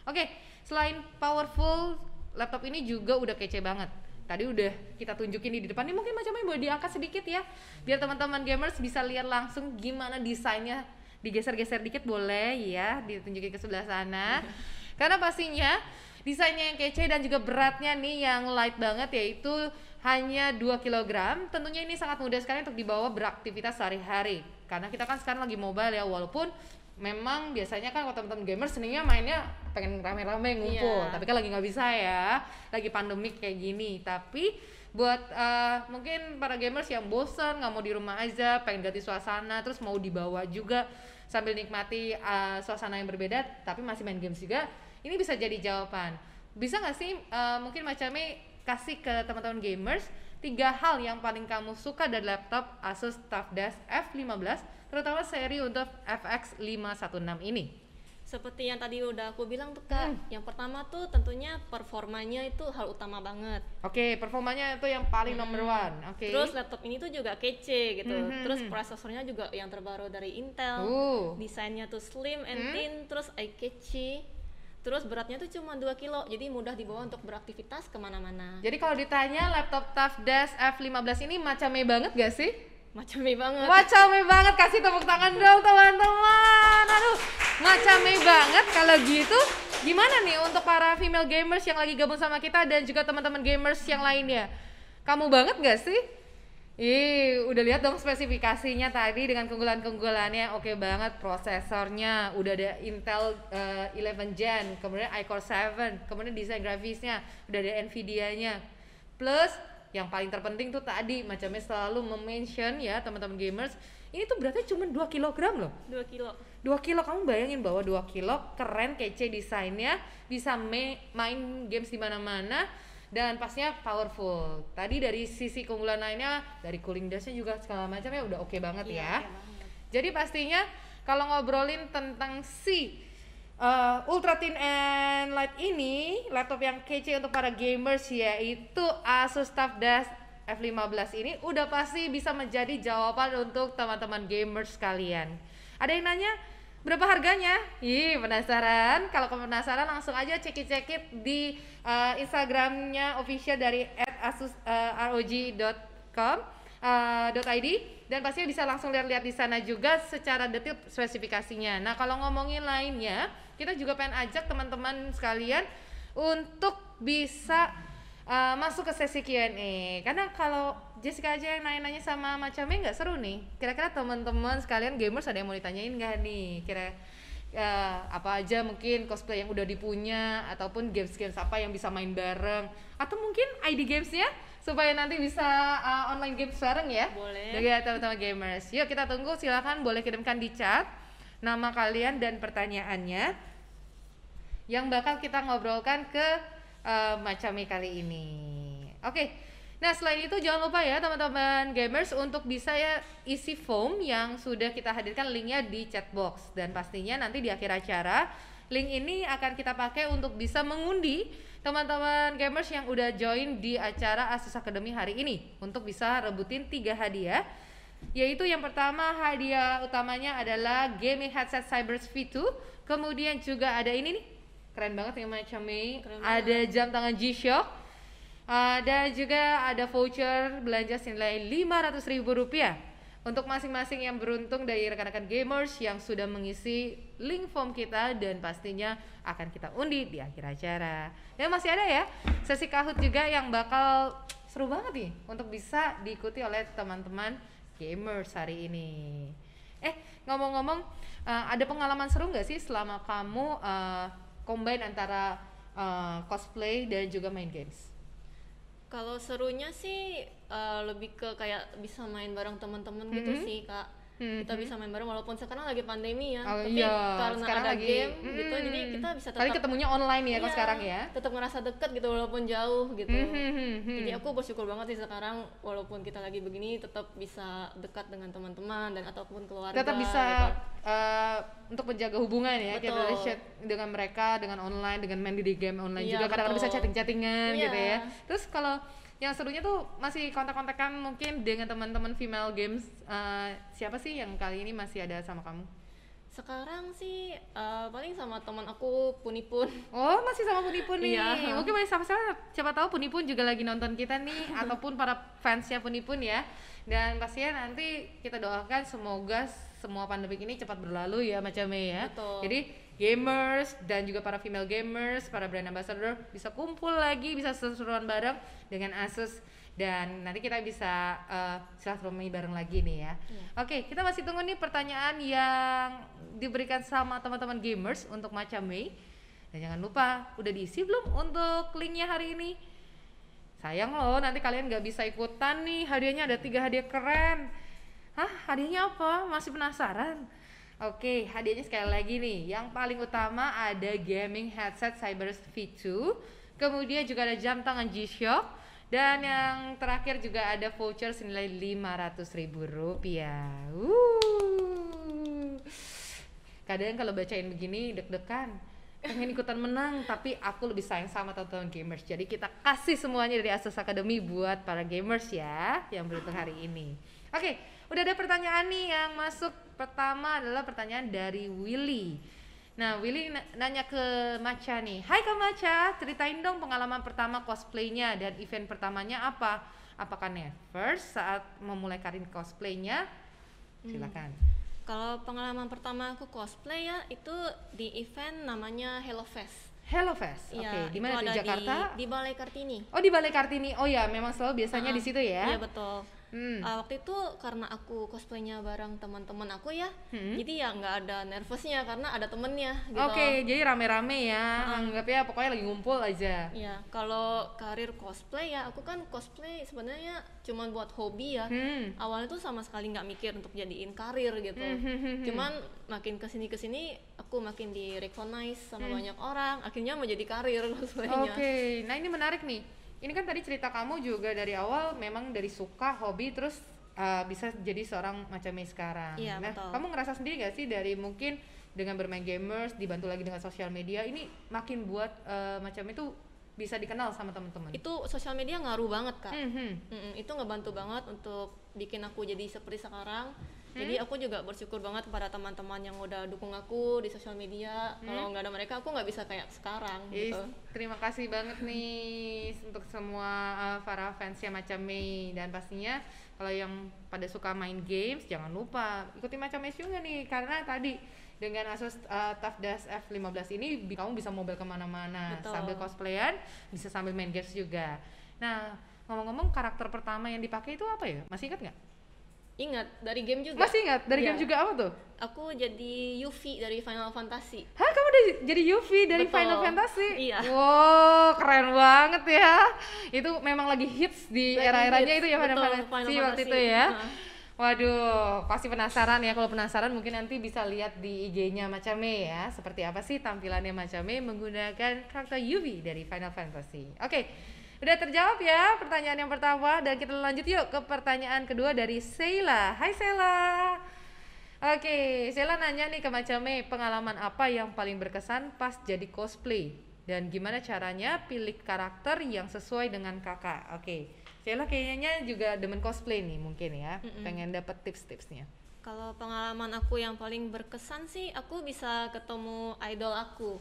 Oke, selain powerful, laptop ini juga udah kece banget. Tadi udah kita tunjukin di depan, ini mungkin Macame boleh diangkat sedikit ya, biar teman-teman gamers bisa lihat langsung gimana desainnya. Digeser-geser dikit boleh ya, ditunjukin ke sebelah sana. Karena pastinya desainnya yang kece dan juga beratnya nih yang light banget, yaitu hanya 2 kg. Tentunya ini sangat mudah sekali untuk dibawa beraktivitas sehari-hari, karena kita kan sekarang lagi mobile ya, walaupun memang biasanya kan kalau teman-teman gamer senengnya mainnya pengen rame-rame ngumpul,
Iya.
tapi kan lagi nggak bisa ya, lagi pandemik kayak gini. Tapi buat mungkin para gamers yang bosen, nggak mau di rumah aja, pengen ganti suasana, terus mau dibawa juga sambil nikmati suasana yang berbeda, tapi masih main games juga, ini bisa jadi jawaban. Bisa nggak sih mungkin Macame kasih ke teman-teman gamers 3 hal yang paling kamu suka dari laptop Asus TUF Desk F15, terutama seri untuk FX 516 ini?
Seperti yang tadi udah aku bilang tuh Kak, yang pertama tuh tentunya performanya itu hal utama banget.
Oke, performanya itu yang paling number one. Oke.
Terus laptop ini tuh juga kece gitu. Terus prosesornya juga yang terbaru dari Intel. Desainnya tuh slim and thin, terus eye catchy. Terus beratnya tuh cuma 2 kilo, jadi mudah dibawa untuk beraktivitas kemana-mana.
Jadi kalau ditanya laptop TUF Desk F15 ini Macame banget gak sih?
Macame banget.
Macame banget, kasih tepuk tangan dong teman-teman. Aduh, Macame banget kalau gitu. Gimana nih untuk para female gamers yang lagi gabung sama kita dan juga teman-teman gamers yang lainnya? Kamu banget gak sih? Udah lihat dong spesifikasinya tadi dengan keunggulan-keunggulannya. Oke banget, prosesornya udah ada Intel 11 Gen, kemudian iCore 7, kemudian desain grafisnya udah ada Nvidia-nya. Plus yang paling terpenting tuh tadi macamnya selalu mention ya teman-teman gamers, ini tuh beratnya cuma 2 kg loh.
2 kilo.
2 kilo, kamu bayangin bahwa 2 kilo keren, kece desainnya, bisa main games di mana-mana dan pastinya powerful. Tadi dari sisi keunggulan lainnya, dari cooling dashnya juga segala macamnya udah oke banget ya.
Okay banget.
Jadi pastinya kalau ngobrolin tentang si Ultra Thin and Light ini, laptop yang kece untuk para gamers yaitu Asus TUF Dash F15 ini udah pasti bisa menjadi jawaban untuk teman-teman gamers sekalian. Ada yang nanya berapa harganya? Penasaran? Kalau kamu penasaran langsung aja cekit-cekit di Instagramnya official dari @asusrog.com.id dan pastinya bisa langsung lihat-lihat di sana juga secara detail spesifikasinya. Nah kalau ngomongin lainnya, kita juga pengen ajak teman-teman sekalian untuk bisa masuk ke sesi Q&A. Karena kalau Jessica aja yang nanya-nanya sama macamnya nggak seru nih. Kira-kira teman-teman sekalian gamers ada yang mau ditanyain nggak nih? Apa aja mungkin cosplay yang udah dipunya ataupun games-games apa yang bisa main bareng atau mungkin ID gamesnya supaya nanti bisa online games bareng ya.
Boleh.
Dari teman-teman gamers. Yuk kita tunggu, silakan boleh kirimkan di chat nama kalian dan pertanyaannya yang bakal kita ngobrolkan ke Macame kali ini. Oke. Nah selain itu jangan lupa ya teman-teman gamers untuk bisa ya isi form yang sudah kita hadirkan linknya di chat box, dan pastinya nanti di akhir acara link ini akan kita pakai untuk bisa mengundi teman-teman gamers yang udah join di acara Asus Academy hari ini untuk bisa rebutin 3 hadiah, yaitu yang pertama hadiah utamanya adalah gaming headset Cyberse V2, kemudian juga ada ini nih keren banget ya Macame, ada jam tangan G-Shock, dan juga ada voucher belanja senilai Rp500.000 untuk masing-masing yang beruntung dari rekan-rekan gamers yang sudah mengisi link form kita, dan pastinya akan kita undi di akhir acara. Dan masih ada ya sesi Kahoot juga yang bakal seru banget nih untuk bisa diikuti oleh teman-teman gamers hari ini. Ngomong-ngomong, ada pengalaman seru nggak sih selama kamu combine antara cosplay dan juga main games?
Kalau serunya sih lebih ke kayak bisa main bareng teman-teman gitu sih Kak. Kita bisa main bareng walaupun sekarang lagi pandemi ya, tapi karena sekarang ada game gitu jadi kita bisa tetap
ketemunya online ya kalau sekarang ya.
Tetap ngerasa deket gitu walaupun jauh gitu. Jadi aku bersyukur banget sih sekarang walaupun kita lagi begini tetap bisa dekat dengan teman-teman dan ataupun keluarga.
Tetap bisa
gitu.
Untuk menjaga hubungan ya, kita chat dengan mereka dengan online, dengan main di game online juga kadang-kadang bisa chatting-chattingan gitu ya. Terus kalau yang serunya tuh masih kontak-kontakan mungkin dengan teman-teman female games, siapa sih yang kali ini masih ada sama kamu?
Sekarang sih paling sama teman aku Punipun.
Oh masih sama Punipun nih.
Iya.
Mungkin masih sama-sama, siapa tahu Punipun juga lagi nonton kita nih ataupun para fansnya Punipun ya. Dan pastinya nanti kita doakan semoga semua pandemi ini cepat berlalu ya Macame ya.
Betul.
Jadi gamers dan juga para female gamers, para brand ambassador bisa kumpul lagi, bisa seru-seruan bareng dengan Asus, dan nanti kita bisa silaturahmi bareng lagi nih ya. Oke, kita masih tunggu nih pertanyaan yang diberikan sama teman-teman gamers untuk Macame. Dan jangan lupa, udah diisi belum untuk linknya hari ini? Sayang loh, nanti kalian gak bisa ikutan nih, hadiahnya ada 3 hadiah keren. Hadiahnya apa? Masih penasaran? Oke, hadiahnya sekali lagi nih. Yang paling utama ada gaming headset Cyberse V2, kemudian juga ada jam tangan G-Shock, dan yang terakhir juga ada voucher senilai Rp500.000. Kadang kalau bacain begini deg-degan, pengen ikutan menang, tapi aku lebih sayang sama teman-teman gamers. Jadi kita kasih semuanya dari Asus Academy buat para gamers ya yang beruntung hari ini. Oke, udah ada pertanyaan nih yang masuk. Pertama adalah pertanyaan dari Willy. Nah, Willy nanya ke Macha nih. Hai Kak Macha, ceritain dong pengalaman pertama cosplaynya dan event pertamanya apa? Apakah nervous saat memulai karir cosplaynya? Silakan.
Kalau pengalaman pertama aku cosplay ya itu di event namanya Hello Fest.
HelloFest. Oke, di mana di Jakarta?
Di Balai Kartini.
Oh, di Balai Kartini. Oh ya, memang selalu biasanya di situ ya.
Iya, betul. Waktu itu karena aku cosplaynya bareng teman-teman aku ya, jadi ya nggak ada nervousnya karena ada temennya gitu.
Oke, jadi rame-rame ya, anggapnya pokoknya lagi ngumpul aja.
Iya, kalau karir cosplay ya, aku kan cosplay sebenarnya cuma buat hobi ya. Awalnya tuh sama sekali nggak mikir untuk jadiin karir gitu. Cuman makin kesini aku makin di recognize sama banyak orang, akhirnya mau jadi karir cosplaynya.
Oke, nah ini menarik nih. Ini kan tadi cerita kamu juga dari awal memang dari suka, hobi, terus bisa jadi seorang Macame sekarang.
Iya,
nah,
betul.
Kamu ngerasa sendiri gak sih dari mungkin dengan bermain gamers, dibantu lagi dengan sosial media, ini makin buat Macame itu bisa dikenal sama teman-teman?
Itu sosial media ngaruh banget, Kak. Itu ngebantu banget untuk bikin aku jadi seperti sekarang. Jadi aku juga bersyukur banget kepada teman-teman yang udah dukung aku di sosial media. Kalau nggak ada mereka, aku nggak bisa kayak sekarang gitu.
Terima kasih banget nih untuk semua para fansnya Macame, dan pastinya kalau yang pada suka main games jangan lupa ikuti Macame juga nih, karena tadi dengan Asus TUF Dash F15 ini kamu bisa mobile kemana-mana sambil cosplayan, bisa sambil main games juga. Nah, ngomong-ngomong, karakter pertama yang dipakai itu apa ya? Masih ingat nggak?
Ingat, dari game juga.
Masih ingat? Dari game juga apa tuh?
Aku jadi Yuffie dari Final Fantasy.
Hah, kamu udah jadi Yuffie dari Final Fantasy?
Iya.
Wow, keren banget ya. Itu memang lagi hits di era-eranya itu ya, Final Fantasy waktu itu ya. Waduh, pasti penasaran ya. Kalau penasaran mungkin nanti bisa lihat di IG-nya Macame ya, seperti apa sih tampilannya Macame menggunakan karakter Yuffie dari Final Fantasy. Oke. Udah terjawab ya pertanyaan yang pertama, dan kita lanjut yuk ke pertanyaan kedua dari Sheila. Hai Sheila. Oke, Sheila nanya nih ke Macame, pengalaman apa yang paling berkesan pas jadi cosplay? Dan gimana caranya pilih karakter yang sesuai dengan kakak? Oke, Sheila kayaknya juga demen cosplay nih mungkin ya, pengen dapat tips-tipsnya.
Kalau pengalaman aku yang paling berkesan sih, aku bisa ketemu idol aku.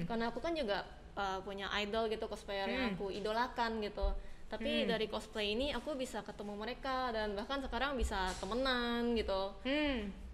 Karena aku kan juga punya idol gitu, cosplayer yang aku idolakan gitu. Tapi dari cosplay ini aku bisa ketemu mereka dan bahkan sekarang bisa temenan gitu.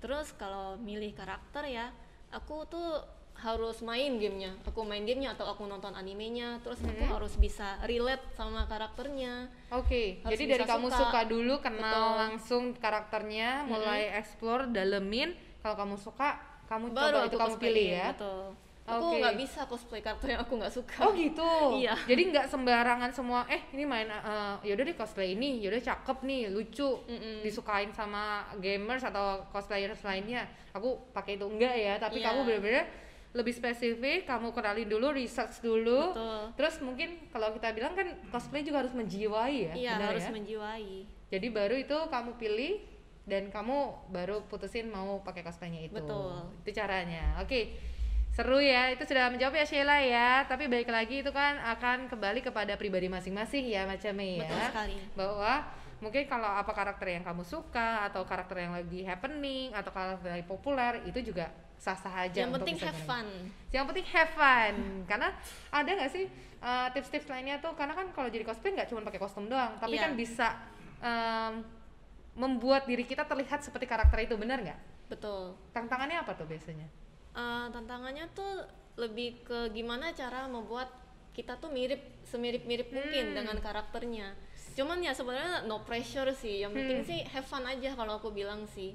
Terus kalau milih karakter ya, aku tuh harus main gamenya. Aku main gamenya atau aku nonton animenya. Terus aku harus bisa relate sama karakternya.
Oke, jadi dari kamu suka dulu, kenal langsung karakternya, mulai explore, dalemin. Kalau kamu suka, kamu
baru
coba itu kamu pilih ya.
Betul. Aku nggak bisa cosplay karakter yang aku nggak suka.
Oh gitu.
Iya.
Jadi nggak sembarangan semua. Ini main yaudah deh cosplay ini, yaudah cakep nih, lucu, disukain sama gamers atau cosplayers lainnya. Aku pakai itu enggak ya. Tapi kamu bener-bener lebih spesifik. Kamu kenalin dulu, research dulu.
Betul.
Terus mungkin kalau kita bilang kan cosplay juga harus menjiwai ya.
Iya, harus
ya?
menjiwai.
Jadi baru itu kamu pilih dan kamu baru putusin mau pakai cosplaynya itu.
Betul.
Itu caranya. Oke. Seru ya, itu sudah menjawab ya Sheila ya. Tapi balik lagi itu kan akan kembali kepada pribadi masing-masing ya Macame ya.
Betul sekali.
Bahwa mungkin kalau apa karakter yang kamu suka atau karakter yang lagi happening atau karakter yang lagi populer itu juga sah-sah aja.
Yang penting have fun.
Yang penting have fun. Karena ada nggak sih tips-tips lainnya tuh? Karena kan kalau jadi cosplay nggak cuma pakai kostum doang, tapi kan bisa membuat diri kita terlihat seperti karakter itu, benar nggak?
Betul.
Tantangannya apa tuh biasanya?
Tantangannya tuh lebih ke gimana cara membuat kita tuh semirip-mirip mungkin dengan karakternya. Cuman ya sebenarnya no pressure sih, yang penting sih have fun aja kalau aku bilang sih.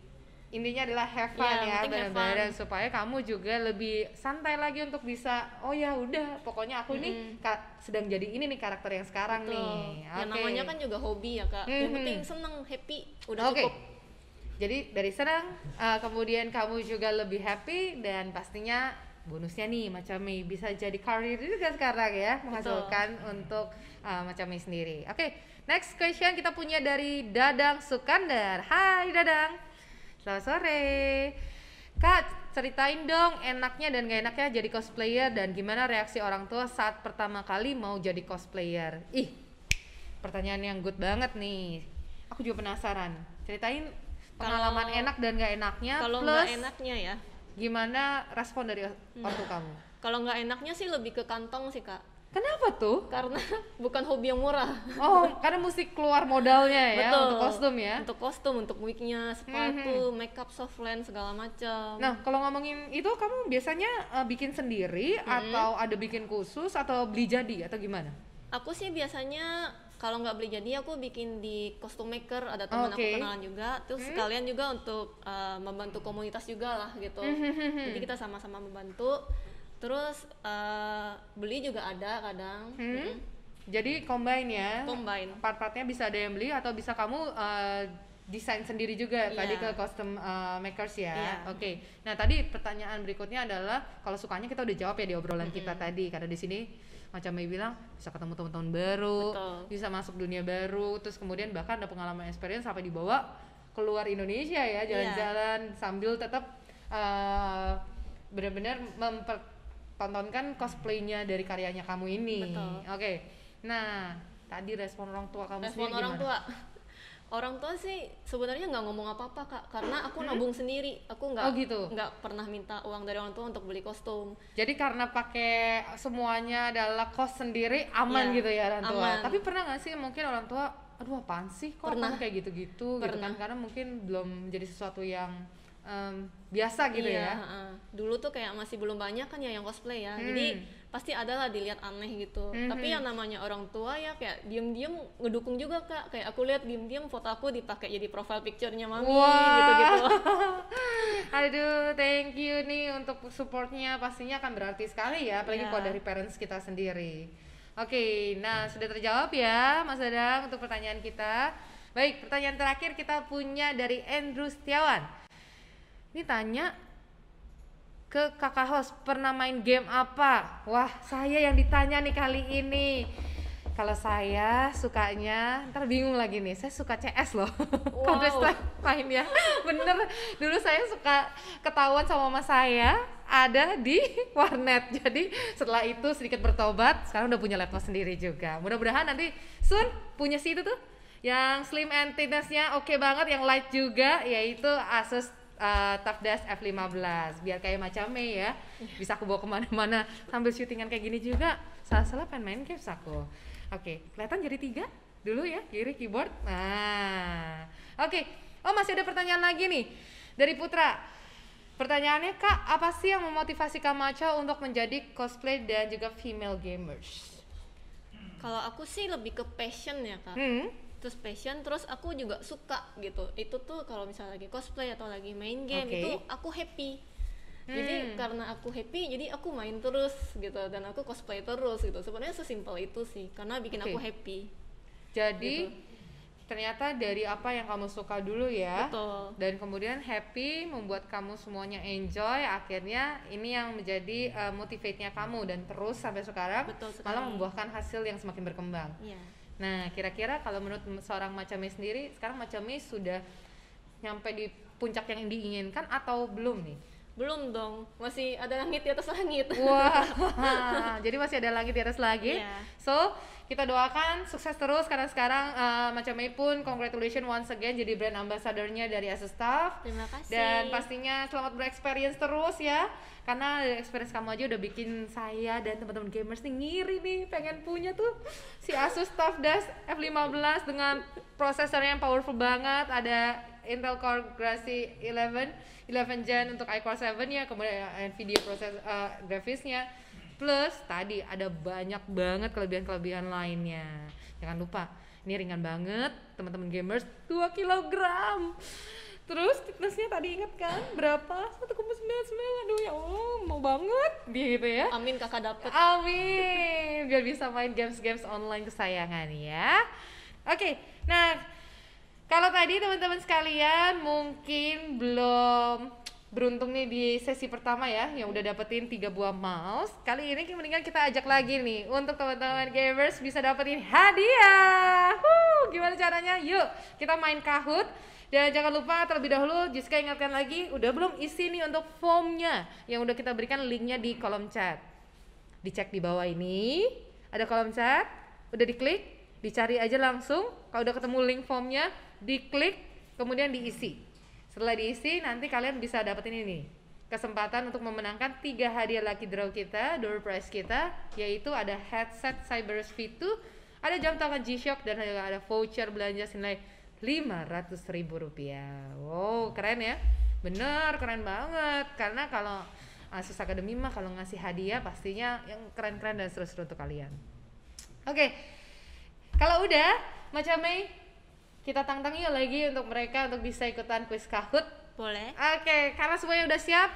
Intinya adalah have fun ya, benar-benar supaya kamu juga lebih santai lagi untuk bisa, oh ya udah pokoknya aku ini sedang jadi ini nih karakter yang sekarang.
Betul.
Nih.
Yang namanya kan juga hobi ya Kak. Yang penting seneng, happy, udah cukup.
Jadi dari senang, kemudian kamu juga lebih happy, dan pastinya bonusnya nih Macame bisa jadi karir juga sekarang ya, menghasilkan untuk Macame sendiri. Oke, next question kita punya dari Dadang Sukandar. Hai Dadang, selamat sore. Kak, ceritain dong enaknya dan gak enaknya jadi cosplayer, dan gimana reaksi orang tua saat pertama kali mau jadi cosplayer. Pertanyaan yang good banget nih. Aku juga penasaran. Ceritain pengalaman enak dan gak enaknya,
kalau
plus
nggak enaknya ya
gimana respon dari ortu kamu.
Kalau nggak enaknya sih lebih ke kantong sih Kak.
Kenapa tuh?
Karena bukan hobi yang murah.
Oh, karena mesti keluar modalnya ya.
Betul.
Untuk kostum ya.
Untuk kostum, untuk wignya, sepatu, makeup, soft lens segala macam.
Nah, kalau ngomongin itu kamu biasanya bikin sendiri atau ada bikin khusus atau beli jadi atau gimana?
Aku sih biasanya kalau nggak beli jadi aku bikin di costume maker, ada teman aku kenalan juga, terus sekalian juga untuk membantu komunitas juga lah gitu. Jadi kita sama-sama membantu. Terus beli juga ada kadang.
Jadi combine ya.
Combine.
Part-partnya bisa ada yang beli atau bisa kamu desain sendiri juga tadi ke custom makers ya. Oke. Nah, tadi pertanyaan berikutnya adalah kalau sukanya kita udah jawab ya di obrolan kita tadi, karena di sini macam Mei bilang bisa ketemu teman-teman baru, bisa masuk dunia baru, terus kemudian bahkan ada pengalaman experience sampai dibawa keluar Indonesia ya, jalan-jalan sambil tetap benar-benar mempertontonkan cosplaynya dari karyanya kamu ini. Oke. Nah, tadi respon orang tua kamu sendiri gimana?
Orang tua sih sebenarnya nggak ngomong apa-apa Kak, karena aku nabung sendiri. Aku nggak pernah minta uang dari orang tua untuk beli kostum.
Jadi karena pakai semuanya adalah kos sendiri, aman gitu ya orang tua. Tapi pernah nggak sih mungkin orang tua, aduh apaan sih kok kamu kayak gitu-gitu gitu kan, karena mungkin belum jadi sesuatu yang biasa gitu ya.
Dulu tuh kayak masih belum banyak kan ya yang cosplay ya, jadi pasti ada lah dilihat aneh gitu. Tapi yang namanya orang tua ya kayak diem-diem ngedukung juga Kak. Kayak aku lihat diem-diem foto aku dipakai jadi profile picture-nya mami gitu-gitu.
Aduh, thank you nih untuk supportnya, pastinya akan berarti sekali ya, apalagi kalau dari parents kita sendiri. Oke, nah sudah terjawab ya Mas Dadang untuk pertanyaan kita. Baik, pertanyaan terakhir kita punya dari Andrew Setiawan. Ini tanya ke kakak host, pernah main game apa? Wah, saya yang ditanya nih kali ini. Kalau saya sukanya, ntar bingung lagi nih, saya suka CS loh. Counter Strike mainnya. Bener, dulu saya suka ketahuan sama mama saya ada di warnet. Jadi setelah itu sedikit bertobat, sekarang udah punya laptop sendiri juga. Mudah-mudahan nanti soon punya si itu tuh yang slim and thickness-nya oke banget, yang light juga, yaitu Asus TUF Dash F15, biar kayak macam Mei ya, bisa aku bawa kemana-mana sambil syutingan kayak gini juga. Salah-salah pengen main games aku. Oke, kelihatan jadi 3 dulu ya, kiri keyboard. Nah, oke. Oh, masih ada pertanyaan lagi nih dari Putra. Pertanyaannya, Kak, apa sih yang memotivasi Kak Macha untuk menjadi cosplay dan juga female gamers?
Kalau aku sih lebih ke passion ya Kak. Terus passion, terus aku juga suka gitu. Itu tuh kalau misalnya lagi cosplay atau lagi main game itu aku happy. Jadi karena aku happy, jadi aku main terus gitu, dan aku cosplay terus gitu. Sebenarnya sesimpel itu sih, karena bikin aku happy.
Jadi ternyata dari apa yang kamu suka dulu ya, dan kemudian happy membuat kamu semuanya enjoy, akhirnya ini yang menjadi motivate-nya kamu, dan terus sampai sekarang malah membuahkan hasil yang semakin berkembang. Nah, kira-kira kalau menurut seorang Macha Mei sendiri, sekarang Macha Mei sudah nyampe di puncak yang diinginkan atau belum nih?
Belum dong, masih ada langit di atas langit.
Wah, jadi masih ada langit di atas lagi. So, kita doakan sukses terus, karena sekarang Macha Mei pun congratulations once again jadi brand ambassador-nya dari Asus TUF.
Terima kasih.
Dan pastinya selamat berexperience terus ya, karena experience kamu aja udah bikin saya dan teman-teman gamers nih ngiri nih, pengen punya tuh si Asus TUF Dash F15 dengan prosesor yang powerful banget, ada Intel Core Grace 11 Gen untuk iCore 7 ya, kemudian Nvidia proses grafisnya, plus tadi ada banyak banget kelebihan-kelebihan lainnya. Jangan lupa, ini ringan banget teman-teman gamers, 2 kg. Terus thickness-nya tadi inget kan berapa? 1,99. Aduh ya Allah, mau banget gitu ya.
Amin kakak dapet.
Amin, biar bisa main games-games online kesayangan ya. Oke, nah kalau tadi teman-teman sekalian mungkin belum beruntung nih di sesi pertama ya, yang udah dapetin 3 buah mouse. Kali ini mendingan kita ajak lagi nih untuk teman-teman gamers bisa dapetin hadiah. Gimana caranya? Yuk kita main Kahoot. Dan jangan lupa terlebih dahulu Jessica ingatkan lagi, udah belum isi nih untuk formnya yang udah kita berikan linknya di kolom chat. Dicek di bawah ini ada kolom chat, udah diklik, dicari aja langsung. Kalau udah ketemu link formnya, diklik, kemudian diisi. Setelah diisi nanti kalian bisa dapetin ini, kesempatan untuk memenangkan 3 hadiah lucky draw kita, door prize kita, yaitu ada headset Cyberus V2, ada jam tangan G-Shock, dan juga ada voucher belanja senilai Rp500.000. Wow, keren ya? Bener, keren banget. Karena kalau Asus Academy mah kalau ngasih hadiah pastinya yang keren-keren dan seru-seru untuk kalian. Oke, kalau udah, Macam Mei, kita tantang yuk lagi untuk mereka untuk bisa ikutan kuis Kahoot.
Boleh.
Oke, karena semuanya udah siap,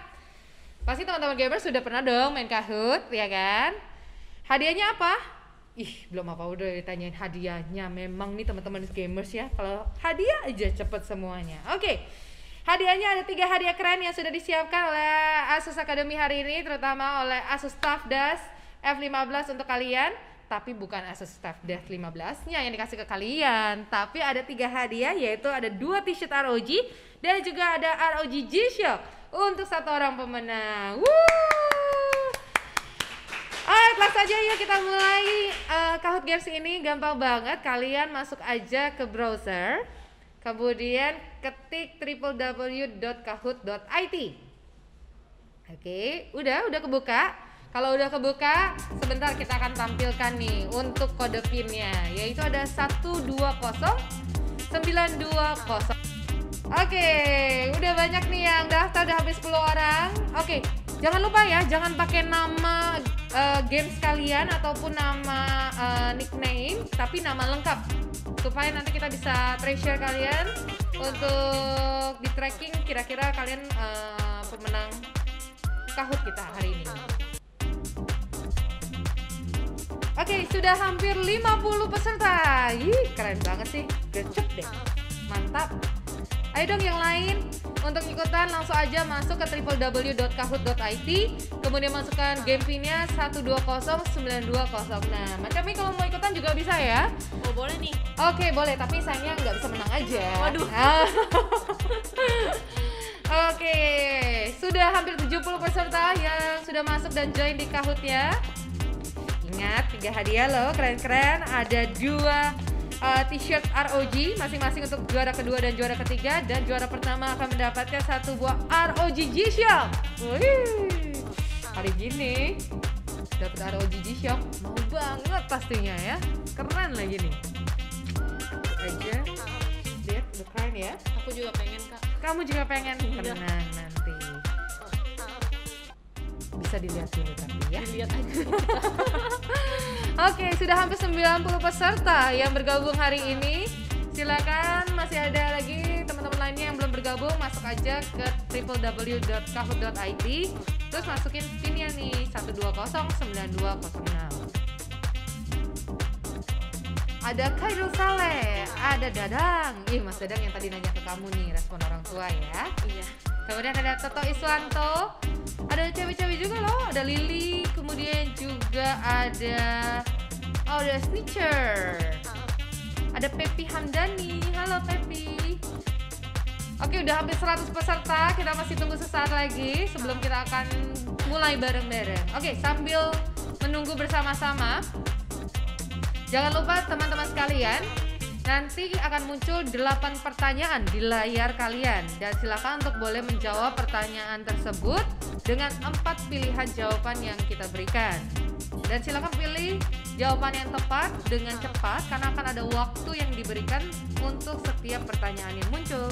pasti teman-teman gamers sudah pernah dong main Kahoot, ya kan? Hadiahnya apa? Ih, belum apa udah ditanyain hadiahnya. Memang nih teman-teman gamers ya, kalau hadiah aja cepet semuanya. Oke, hadiahnya ada 3 hadiah keren yang sudah disiapkan oleh Asus Academy hari ini, terutama oleh Asus TUF Dash F15 untuk kalian. Tapi bukan Asus TUF Dash 15-nya yang dikasih ke kalian, tapi ada 3 hadiah, yaitu ada 2 t-shirt ROG dan juga ada ROG G-Shock untuk 1 orang pemenang. Alright, langsung aja yuk kita mulai Kahoot Games ini. Gampang banget, kalian masuk aja ke browser, kemudian ketik www.kahoot.it. Oke, udah kebuka. Kalau udah kebuka, sebentar kita akan tampilkan nih untuk kode PIN-nya, yaitu ada 120920. Oke, udah banyak nih yang daftar, udah hampir 10 orang. Oke, jangan lupa ya, jangan pakai nama games kalian ataupun nama nickname, tapi nama lengkap, supaya nanti kita bisa treasure kalian untuk di tracking kira-kira kalian pemenang Kahoot kita hari ini. Oke, sudah hampir 50 peserta. Ih, keren banget sih. Gercep deh. Mantap. Ayo dong yang lain untuk ikutan langsung aja masuk ke www.kahoot.it, kemudian masukkan game PIN-nya 120920. Nah, Macam ini kalau mau ikutan juga bisa ya.
Oh, boleh nih.
Oke, boleh, tapi sayangnya nggak bisa menang aja.
Waduh.
Oke, sudah hampir 70 peserta yang sudah masuk dan join di Kahoot ya. Ingat, 3 hadiah loh, keren-keren. Ada 2 t-shirt ROG masing-masing untuk juara kedua dan juara ketiga, dan juara pertama akan mendapatkan 1 buah ROG G-Shock. Wih, hari gini dapat ROG G-Shock mau banget pastinya ya, keren lagi nih. Aja, lihat udah keren ya.
Aku juga pengen, Kak.
Kamu juga pengen? Tenang nanti. Bisa dilihat dulu tapi ya.
Dilihat aja.
Oke, sudah hampir 90 peserta yang bergabung hari ini. Silakan, masih ada lagi teman-teman lainnya yang belum bergabung, masuk aja ke www.kahoot.it, terus masukin PIN-nya nih 120920. Ada Khairul Saleh, ada Dadang. Ih, Mas Dadang yang tadi nanya ke kamu nih, respon orang tua ya.
Iya.
Kemudian ada Toto Iswanto, ada cewek-cewek juga loh, ada Lili, kemudian juga ada Snitcher, ada Pepi Hamdani. Halo Pepi. Oke, udah hampir 100 peserta, kita masih tunggu sesaat lagi sebelum kita akan mulai bareng-bareng. Oke, sambil menunggu bersama-sama, jangan lupa teman-teman sekalian, nanti akan muncul 8 pertanyaan di layar kalian, dan silakan untuk boleh menjawab pertanyaan tersebut dengan 4 pilihan jawaban yang kita berikan. Dan silakan pilih jawaban yang tepat dengan cepat, karena akan ada waktu yang diberikan untuk setiap pertanyaan yang muncul.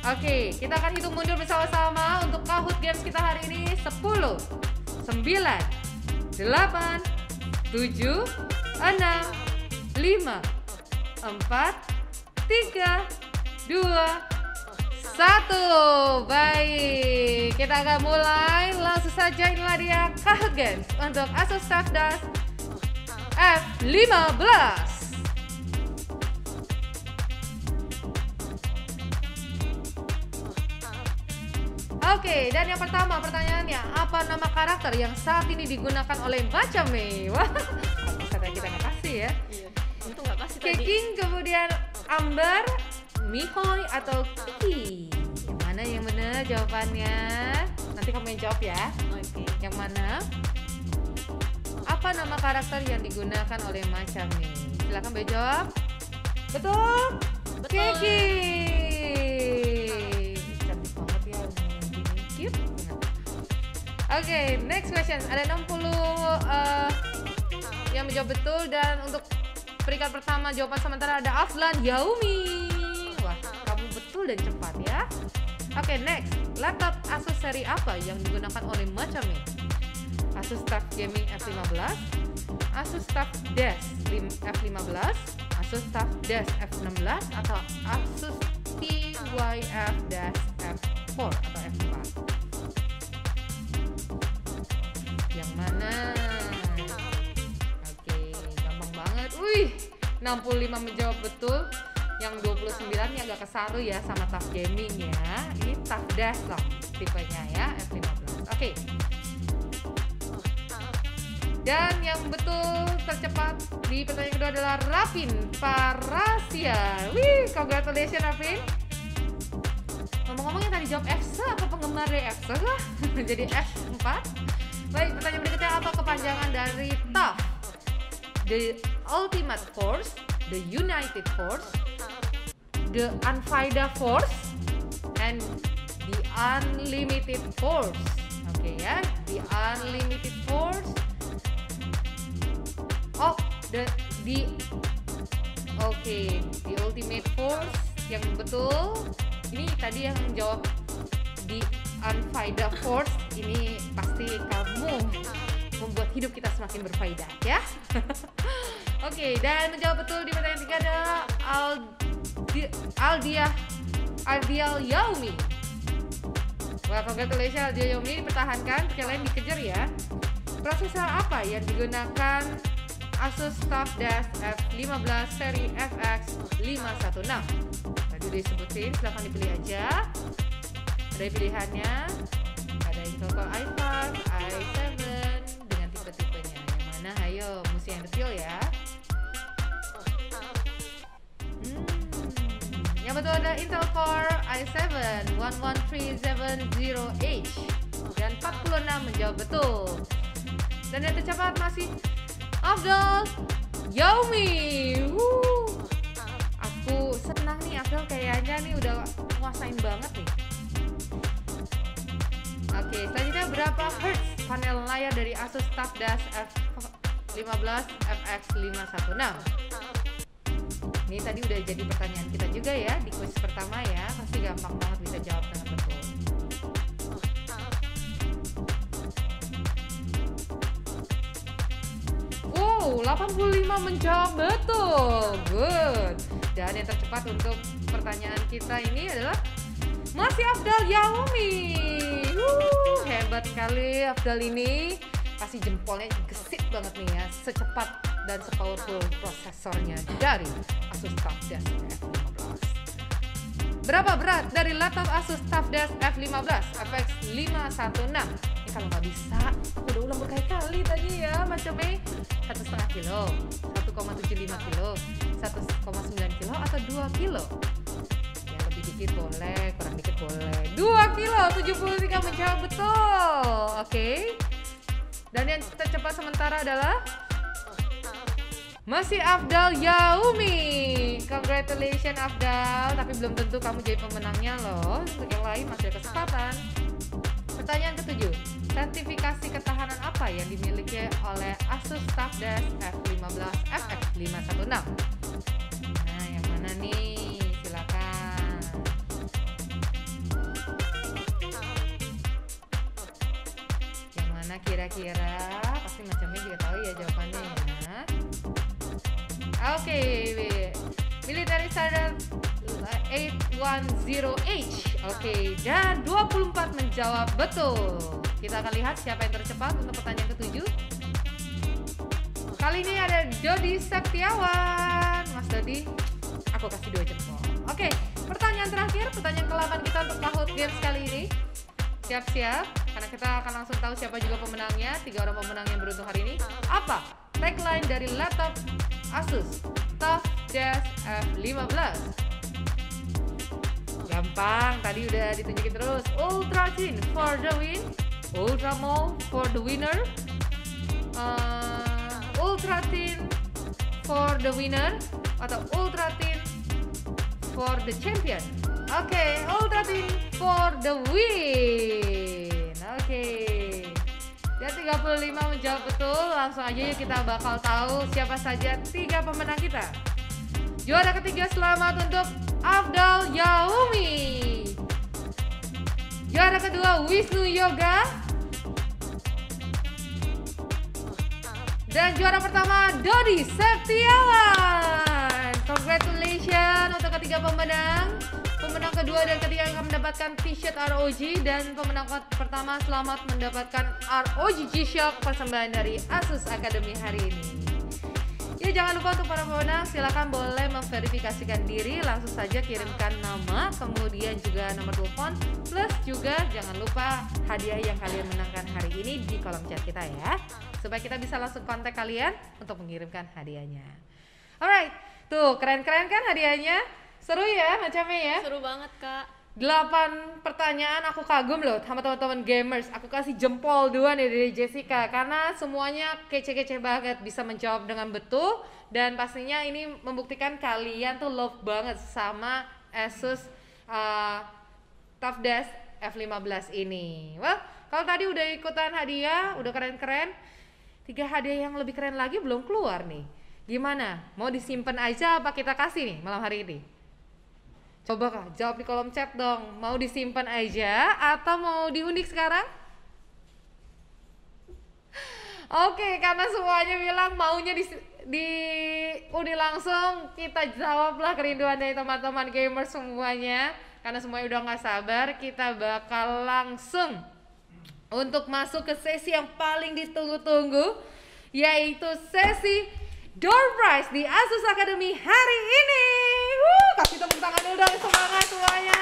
Oke, kita akan hitung mundur bersama-sama untuk Kahoot Games kita hari ini. 10, 9, 8, 7, 6, 5, 4, 3, 2, 1. Baik, kita akan mulai. Langsung saja, inilah dia Kahoot Games untuk Asus TUF Dash F15. Oke, dan yang pertama pertanyaannya, apa nama karakter yang saat ini digunakan oleh Macam Mei? Wah, kata kita nggak kasih ya.
Iya. Untung nggak kasih tadi.
Keking, kemudian Amber, Mihoy atau Kiki? Yang mana yang benar jawabannya? Nanti kamu yang jawab ya.
Oke.
Yang mana? Apa nama karakter yang digunakan oleh Macam Mei? Silakan jawab. Betul?
Betul.
Kiki. Cantik banget ya ini. cute banget. Oke, next question. Ada 60 yang menjawab betul, dan untuk peringkat pertama jawaban sementara ada Aflan Yaumi. Wah, kamu betul dan cepat ya. Oke, next. Laptop Asus seri apa yang digunakan oleh Macame? Asus TUF Gaming F15, Asus TUF Desk F15, Asus TUF Desk F16, atau Asus TYF-F4 atau F4. Yang mana? Oke, gampang banget. Wih, 65 menjawab betul. Yang 29 ini agak kesaru ya sama TUF Gaming ya. Ini TUF Desk loh tipenya ya, F15. Oke. Dan yang betul tercepat di pertanyaan kedua adalah Rafin Parasia. Wih, congratulations Rafin. Ngomong-ngomong yang tadi jawab F apa penggemar dari F lah? Jadi F4. Baik, pertanyaan berikutnya, apa kepanjangan dari TUF? The Ultimate Force, the United Force, the Unfaida Force, and the Unlimited Force. Oke ya, the Unlimited Force. Oh, the Ultimate Force yang betul. Ini tadi yang jawab di Unfaida Force. Ini pasti kamu membuat hidup kita semakin berfaedah ya. Oke, dan menjawab betul di pertanyaan ketiga adalah Aldial Yaumi. Wah, congratulations Aldial Yaumi, dipertahankan, kalian dikejar ya. Prosesor apa yang digunakan Asus TUF Desk F15 seri FX516? Tadi udah disebutin, silahkan dipilih aja. Ada pilihannya, ada Intel Core i5, i7 dengan tipe-tipenya. Yang mana? Ayo, mesti yang detail ya. Yang betul ada Intel Core i7 11370H dan 46 menjawab betul. Dan yang tercepat masih Afdal Yaumi. Aku senang nih, Afdal kayaknya nih udah nguasain banget nih. Oke, selanjutnya berapa Hz panel layar dari Asus TUF Desk F15 FX516? Ini tadi udah jadi pertanyaan kita juga ya di kuis pertama ya. Pasti gampang banget bisa jawab dengan betul. Wow, 85 menjawab betul. Good. Dan yang tercepat untuk pertanyaan kita ini adalah masih Afdal Yaumi. Hebat sekali Afdal ini. Pasti jempolnya gesit banget nih ya. Secepat dan sepowerful prosesornya dari Asus TUF Desk F15. Berapa berat dari laptop Asus TUF Desk F15 FX516? Ini kalau nggak bisa, aku udah ulang berkali-kali tadi ya macamnya. 1,5 kilo, 1,75 kilo, 1,9 kilo, atau 2 kilo? Ya lebih dikit boleh, kurang dikit boleh. 2 kilo, 73 menjawab betul. Oke. Dan yang tercepat sementara adalah masih Afdal Yaumi. Congratulations Afdal, tapi belum tentu kamu jadi pemenangnya loh. Untuk yang lain masih ada kesempatan. Pertanyaan ketujuh, sertifikasi ketahanan apa yang dimiliki oleh Asus TUF Desk F15 FX516? Nah, yang mana nih? Silakan. Yang mana kira-kira? Pasti macamnya juga tahu ya jawabannya ya. Oke, Military Standard 810H. Oke, dan 24 menjawab betul. Kita akan lihat siapa yang tercepat untuk pertanyaan ketujuh. Kali ini ada Dodi Septiawan. Mas Dodi, aku kasih 2 jempol. Oke, pertanyaan terakhir, pertanyaan ke-8 kita untuk Kahoot Games kali ini. Siap-siap, karena kita akan langsung tahu siapa juga pemenangnya. 3 orang pemenang yang beruntung hari ini. Apa tagline dari laptop Asus TUF Desk F15? Gampang, tadi udah ditunjukin terus. Ultra Thin for the win, Ultra Mole for the winner, Ultra Thin for the winner, atau Ultra Thin for the champion. Oke, Ultra Team for the win. Oke. Dan 35 menjawab betul. Langsung aja yuk kita bakal tahu siapa saja 3 pemenang kita. Juara ketiga selamat untuk Afdal Yaumi. Juara kedua Wisnu Yoga. Dan juara pertama Dodi Septiawan. Congratulations untuk ketiga pemenang. Pemenang kedua dan ketiga akan mendapatkan t-shirt ROG, dan pemenang pertama selamat mendapatkan ROG G-Shock persembahan dari Asus Academy hari ini. Ya, jangan lupa untuk para pemenang silakan boleh memverifikasikan diri, langsung saja kirimkan nama, kemudian juga nomor telepon, plus juga jangan lupa hadiah yang kalian menangkan hari ini di kolom chat kita ya, supaya kita bisa langsung kontak kalian untuk mengirimkan hadiahnya. Alright, tuh keren-keren kan hadiahnya? Seru ya macamnya ya?
Seru banget Kak.
8 pertanyaan, aku kagum loh sama teman-teman gamers. Aku kasih jempol 2 nih dari Jessica karena semuanya kece-kece banget, bisa menjawab dengan betul, dan pastinya ini membuktikan kalian tuh love banget sama Asus ToughDesk F15 ini. Well, kalau tadi udah ikutan hadiah, udah keren-keren, 3 hadiah yang lebih keren lagi belum keluar nih. Gimana? Mau disimpan aja apa kita kasih nih malam hari ini? Coba Kak, jawab di kolom chat dong. Mau disimpan aja atau mau diundi sekarang? Oke, karena semuanya bilang maunya diundi langsung, kita jawablah kerinduan dari teman-teman gamer semuanya. Karena semuanya udah gak sabar, kita bakal langsung untuk masuk ke sesi yang paling ditunggu-tunggu, yaitu sesi door prize di Asus Academy hari ini. Kasih tepuk tangan dulu dong, semangat semuanya.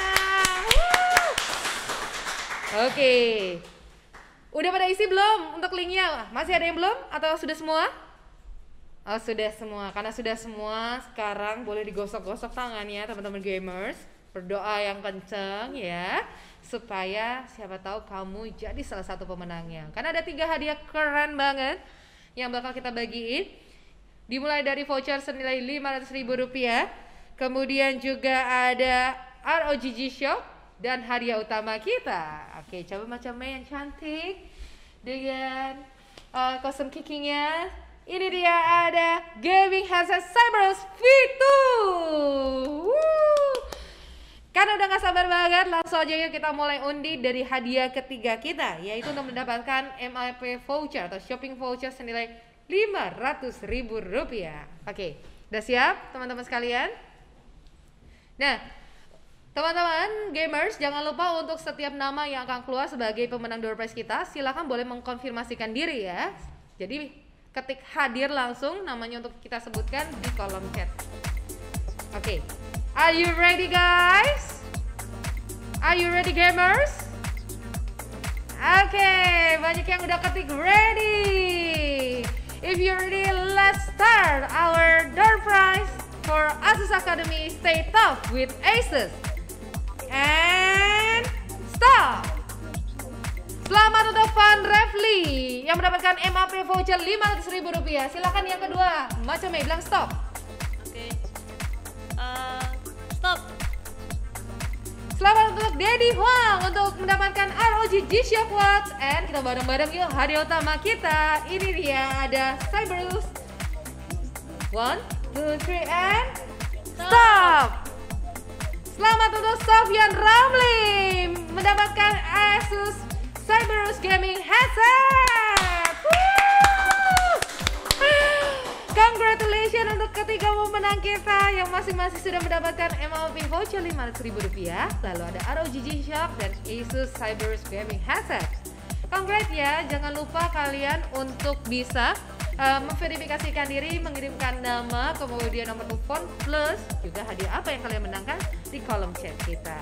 Oke. Udah pada isi belum untuk linknya? Masih ada yang belum? Atau sudah semua? Oh, sudah semua. Karena sudah semua, sekarang boleh digosok-gosok tangannya teman-teman gamers. Berdoa yang kenceng ya, supaya siapa tahu kamu jadi salah satu pemenangnya. Karena ada 3 hadiah keren banget yang bakal kita bagiin. Dimulai dari voucher senilai Rp500.000, kemudian juga ada ROG G-Shock dan hadiah utama kita. Oke, coba macamnya yang cantik dengan kostum kickingnya. Ini dia, ada gaming headset Cyberus V2. Karena udah gak sabar banget, langsung aja yuk kita mulai undi dari hadiah ketiga kita, yaitu untuk mendapatkan MIP voucher atau shopping voucher senilai Rp500.000. Oke, udah siap teman-teman sekalian? Nah, teman-teman gamers, jangan lupa untuk setiap nama yang akan keluar sebagai pemenang door prize kita, silakan boleh mengkonfirmasikan diri ya. Jadi ketik hadir langsung namanya untuk kita sebutkan di kolom chat. Oke, are you ready guys? Are you ready gamers? Oke, banyak yang udah ketik ready. If you're ready, let's start our door prize for Asus Academy. Stay tough with Asus. And stop. Selamat untuk Van Refli yang mendapatkan MAP voucher Rp500.000. Silakan yang kedua. Macam bilang stop.
Oke. Stop.
Selamat untuk Dedi Huang untuk mendapatkan ROG G-Shock Watch. And kita bareng-bareng yuk hadiah utama kita. Ini dia, ada Cyberus. 1, 2, 3 and stop. Selamat untuk Sofyan Ramli mendapatkan Asus Cyberus Gaming Headset. Congratulations untuk ketiga pemenang kita yang masing-masing sudah mendapatkan MOP voucher Rp500.000. Lalu ada ROG G-Shock dan Asus Cyberus Gaming Headset. Congrats ya, jangan lupa kalian untuk bisa memverifikasikan diri, mengirimkan nama, kemudian nomor telepon, plus juga hadiah apa yang kalian menangkan di kolom chat kita.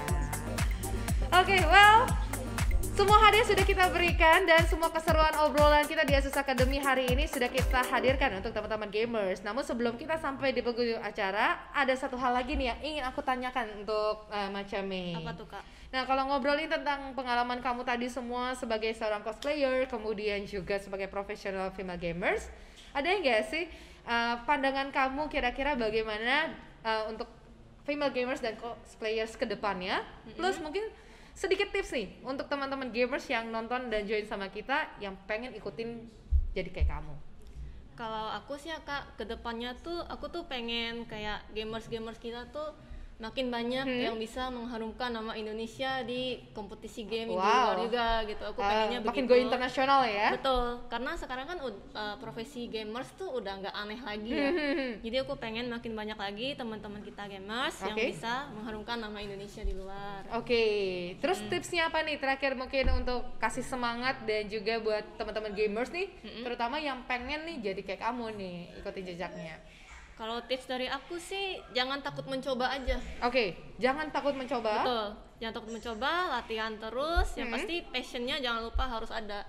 Oke, well, semua hadiah sudah kita berikan dan semua keseruan obrolan kita di Asus Academy hari ini sudah kita hadirkan untuk teman-teman gamers. Namun sebelum kita sampai di penghujung acara, ada satu hal lagi nih yang ingin aku tanyakan untuk Macame.
Apa tuh Kak?
Nah, kalau ngobrolin tentang pengalaman kamu tadi semua sebagai seorang cosplayer, kemudian juga sebagai profesional female gamers, ada nggak sih pandangan kamu kira-kira bagaimana untuk female gamers dan cosplayers ke depannya. Plus mungkin sedikit tips nih untuk teman-teman gamers yang nonton dan join sama kita yang pengen ikutin jadi kayak kamu.
Kalau aku sih ya Kak, kedepannya tuh aku tuh pengen kayak gamers kita tuh makin banyak yang bisa mengharumkan nama Indonesia di kompetisi game di luar juga gitu. Aku pengennya
makin
begitu.
go internasional ya.
Betul, karena sekarang kan profesi gamers tuh udah nggak aneh lagi ya. Jadi aku pengen makin banyak lagi teman-teman kita gamers yang bisa mengharumkan nama Indonesia di luar.
Terus tipsnya apa nih terakhir mungkin untuk kasih semangat dan juga buat teman-teman gamers nih, terutama yang pengen nih jadi kayak kamu nih, ikutin jejaknya.
Kalau tips dari aku sih jangan takut mencoba aja.
Jangan takut mencoba.
Betul, jangan takut mencoba, latihan terus. Yang pasti passionnya jangan lupa harus ada.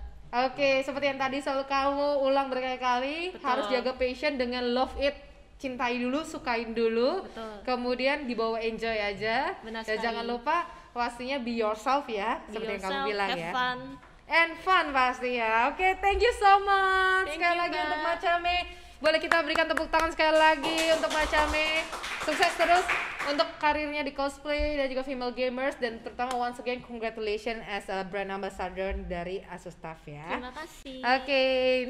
Seperti yang tadi selalu kamu ulang berkali-kali, harus jaga passion dengan love it, cintai dulu, sukain dulu. Kemudian dibawa enjoy aja. Dan jangan lupa pastinya be yourself ya, seperti yang kamu bilang ya.
Fun.
And fun pasti ya. Thank you so much. Sekali lagi untuk Macame. Boleh kita berikan tepuk tangan sekali lagi untuk Macame. Sukses terus untuk karirnya di cosplay dan juga female gamers, dan terutama once again congratulations as a brand ambassador dari Asus TUF ya.
Terima kasih.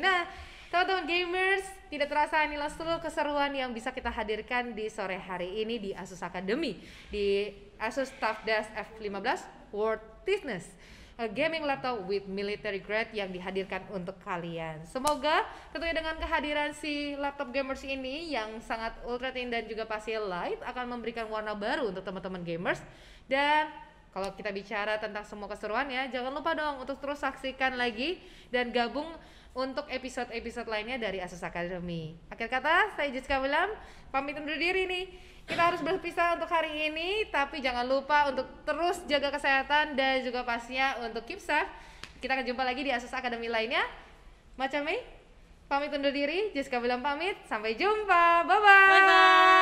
Nah teman-teman gamers, tidak terasa inilah seluruh keseruan yang bisa kita hadirkan di sore hari ini di Asus Academy di Asus TUF Dash F15 World Business, a gaming laptop with military grade yang dihadirkan untuk kalian. Semoga tentunya dengan kehadiran si laptop gamers ini yang sangat ultra thin dan juga pasti light akan memberikan warna baru untuk teman-teman gamers. Dan kalau kita bicara tentang semua keseruannya, jangan lupa dong untuk terus saksikan lagi dan gabung untuk episode-episode lainnya dari Asus Academy. Akhir kata, saya Jessica William pamit undur diri nih. Kita harus berpisah untuk hari ini, tapi jangan lupa untuk terus jaga kesehatan dan juga pastinya untuk keep safe. Kita akan jumpa lagi di Asus Academy lainnya. Macame, pamit undur diri. Jessica William pamit. Sampai jumpa. Bye-bye.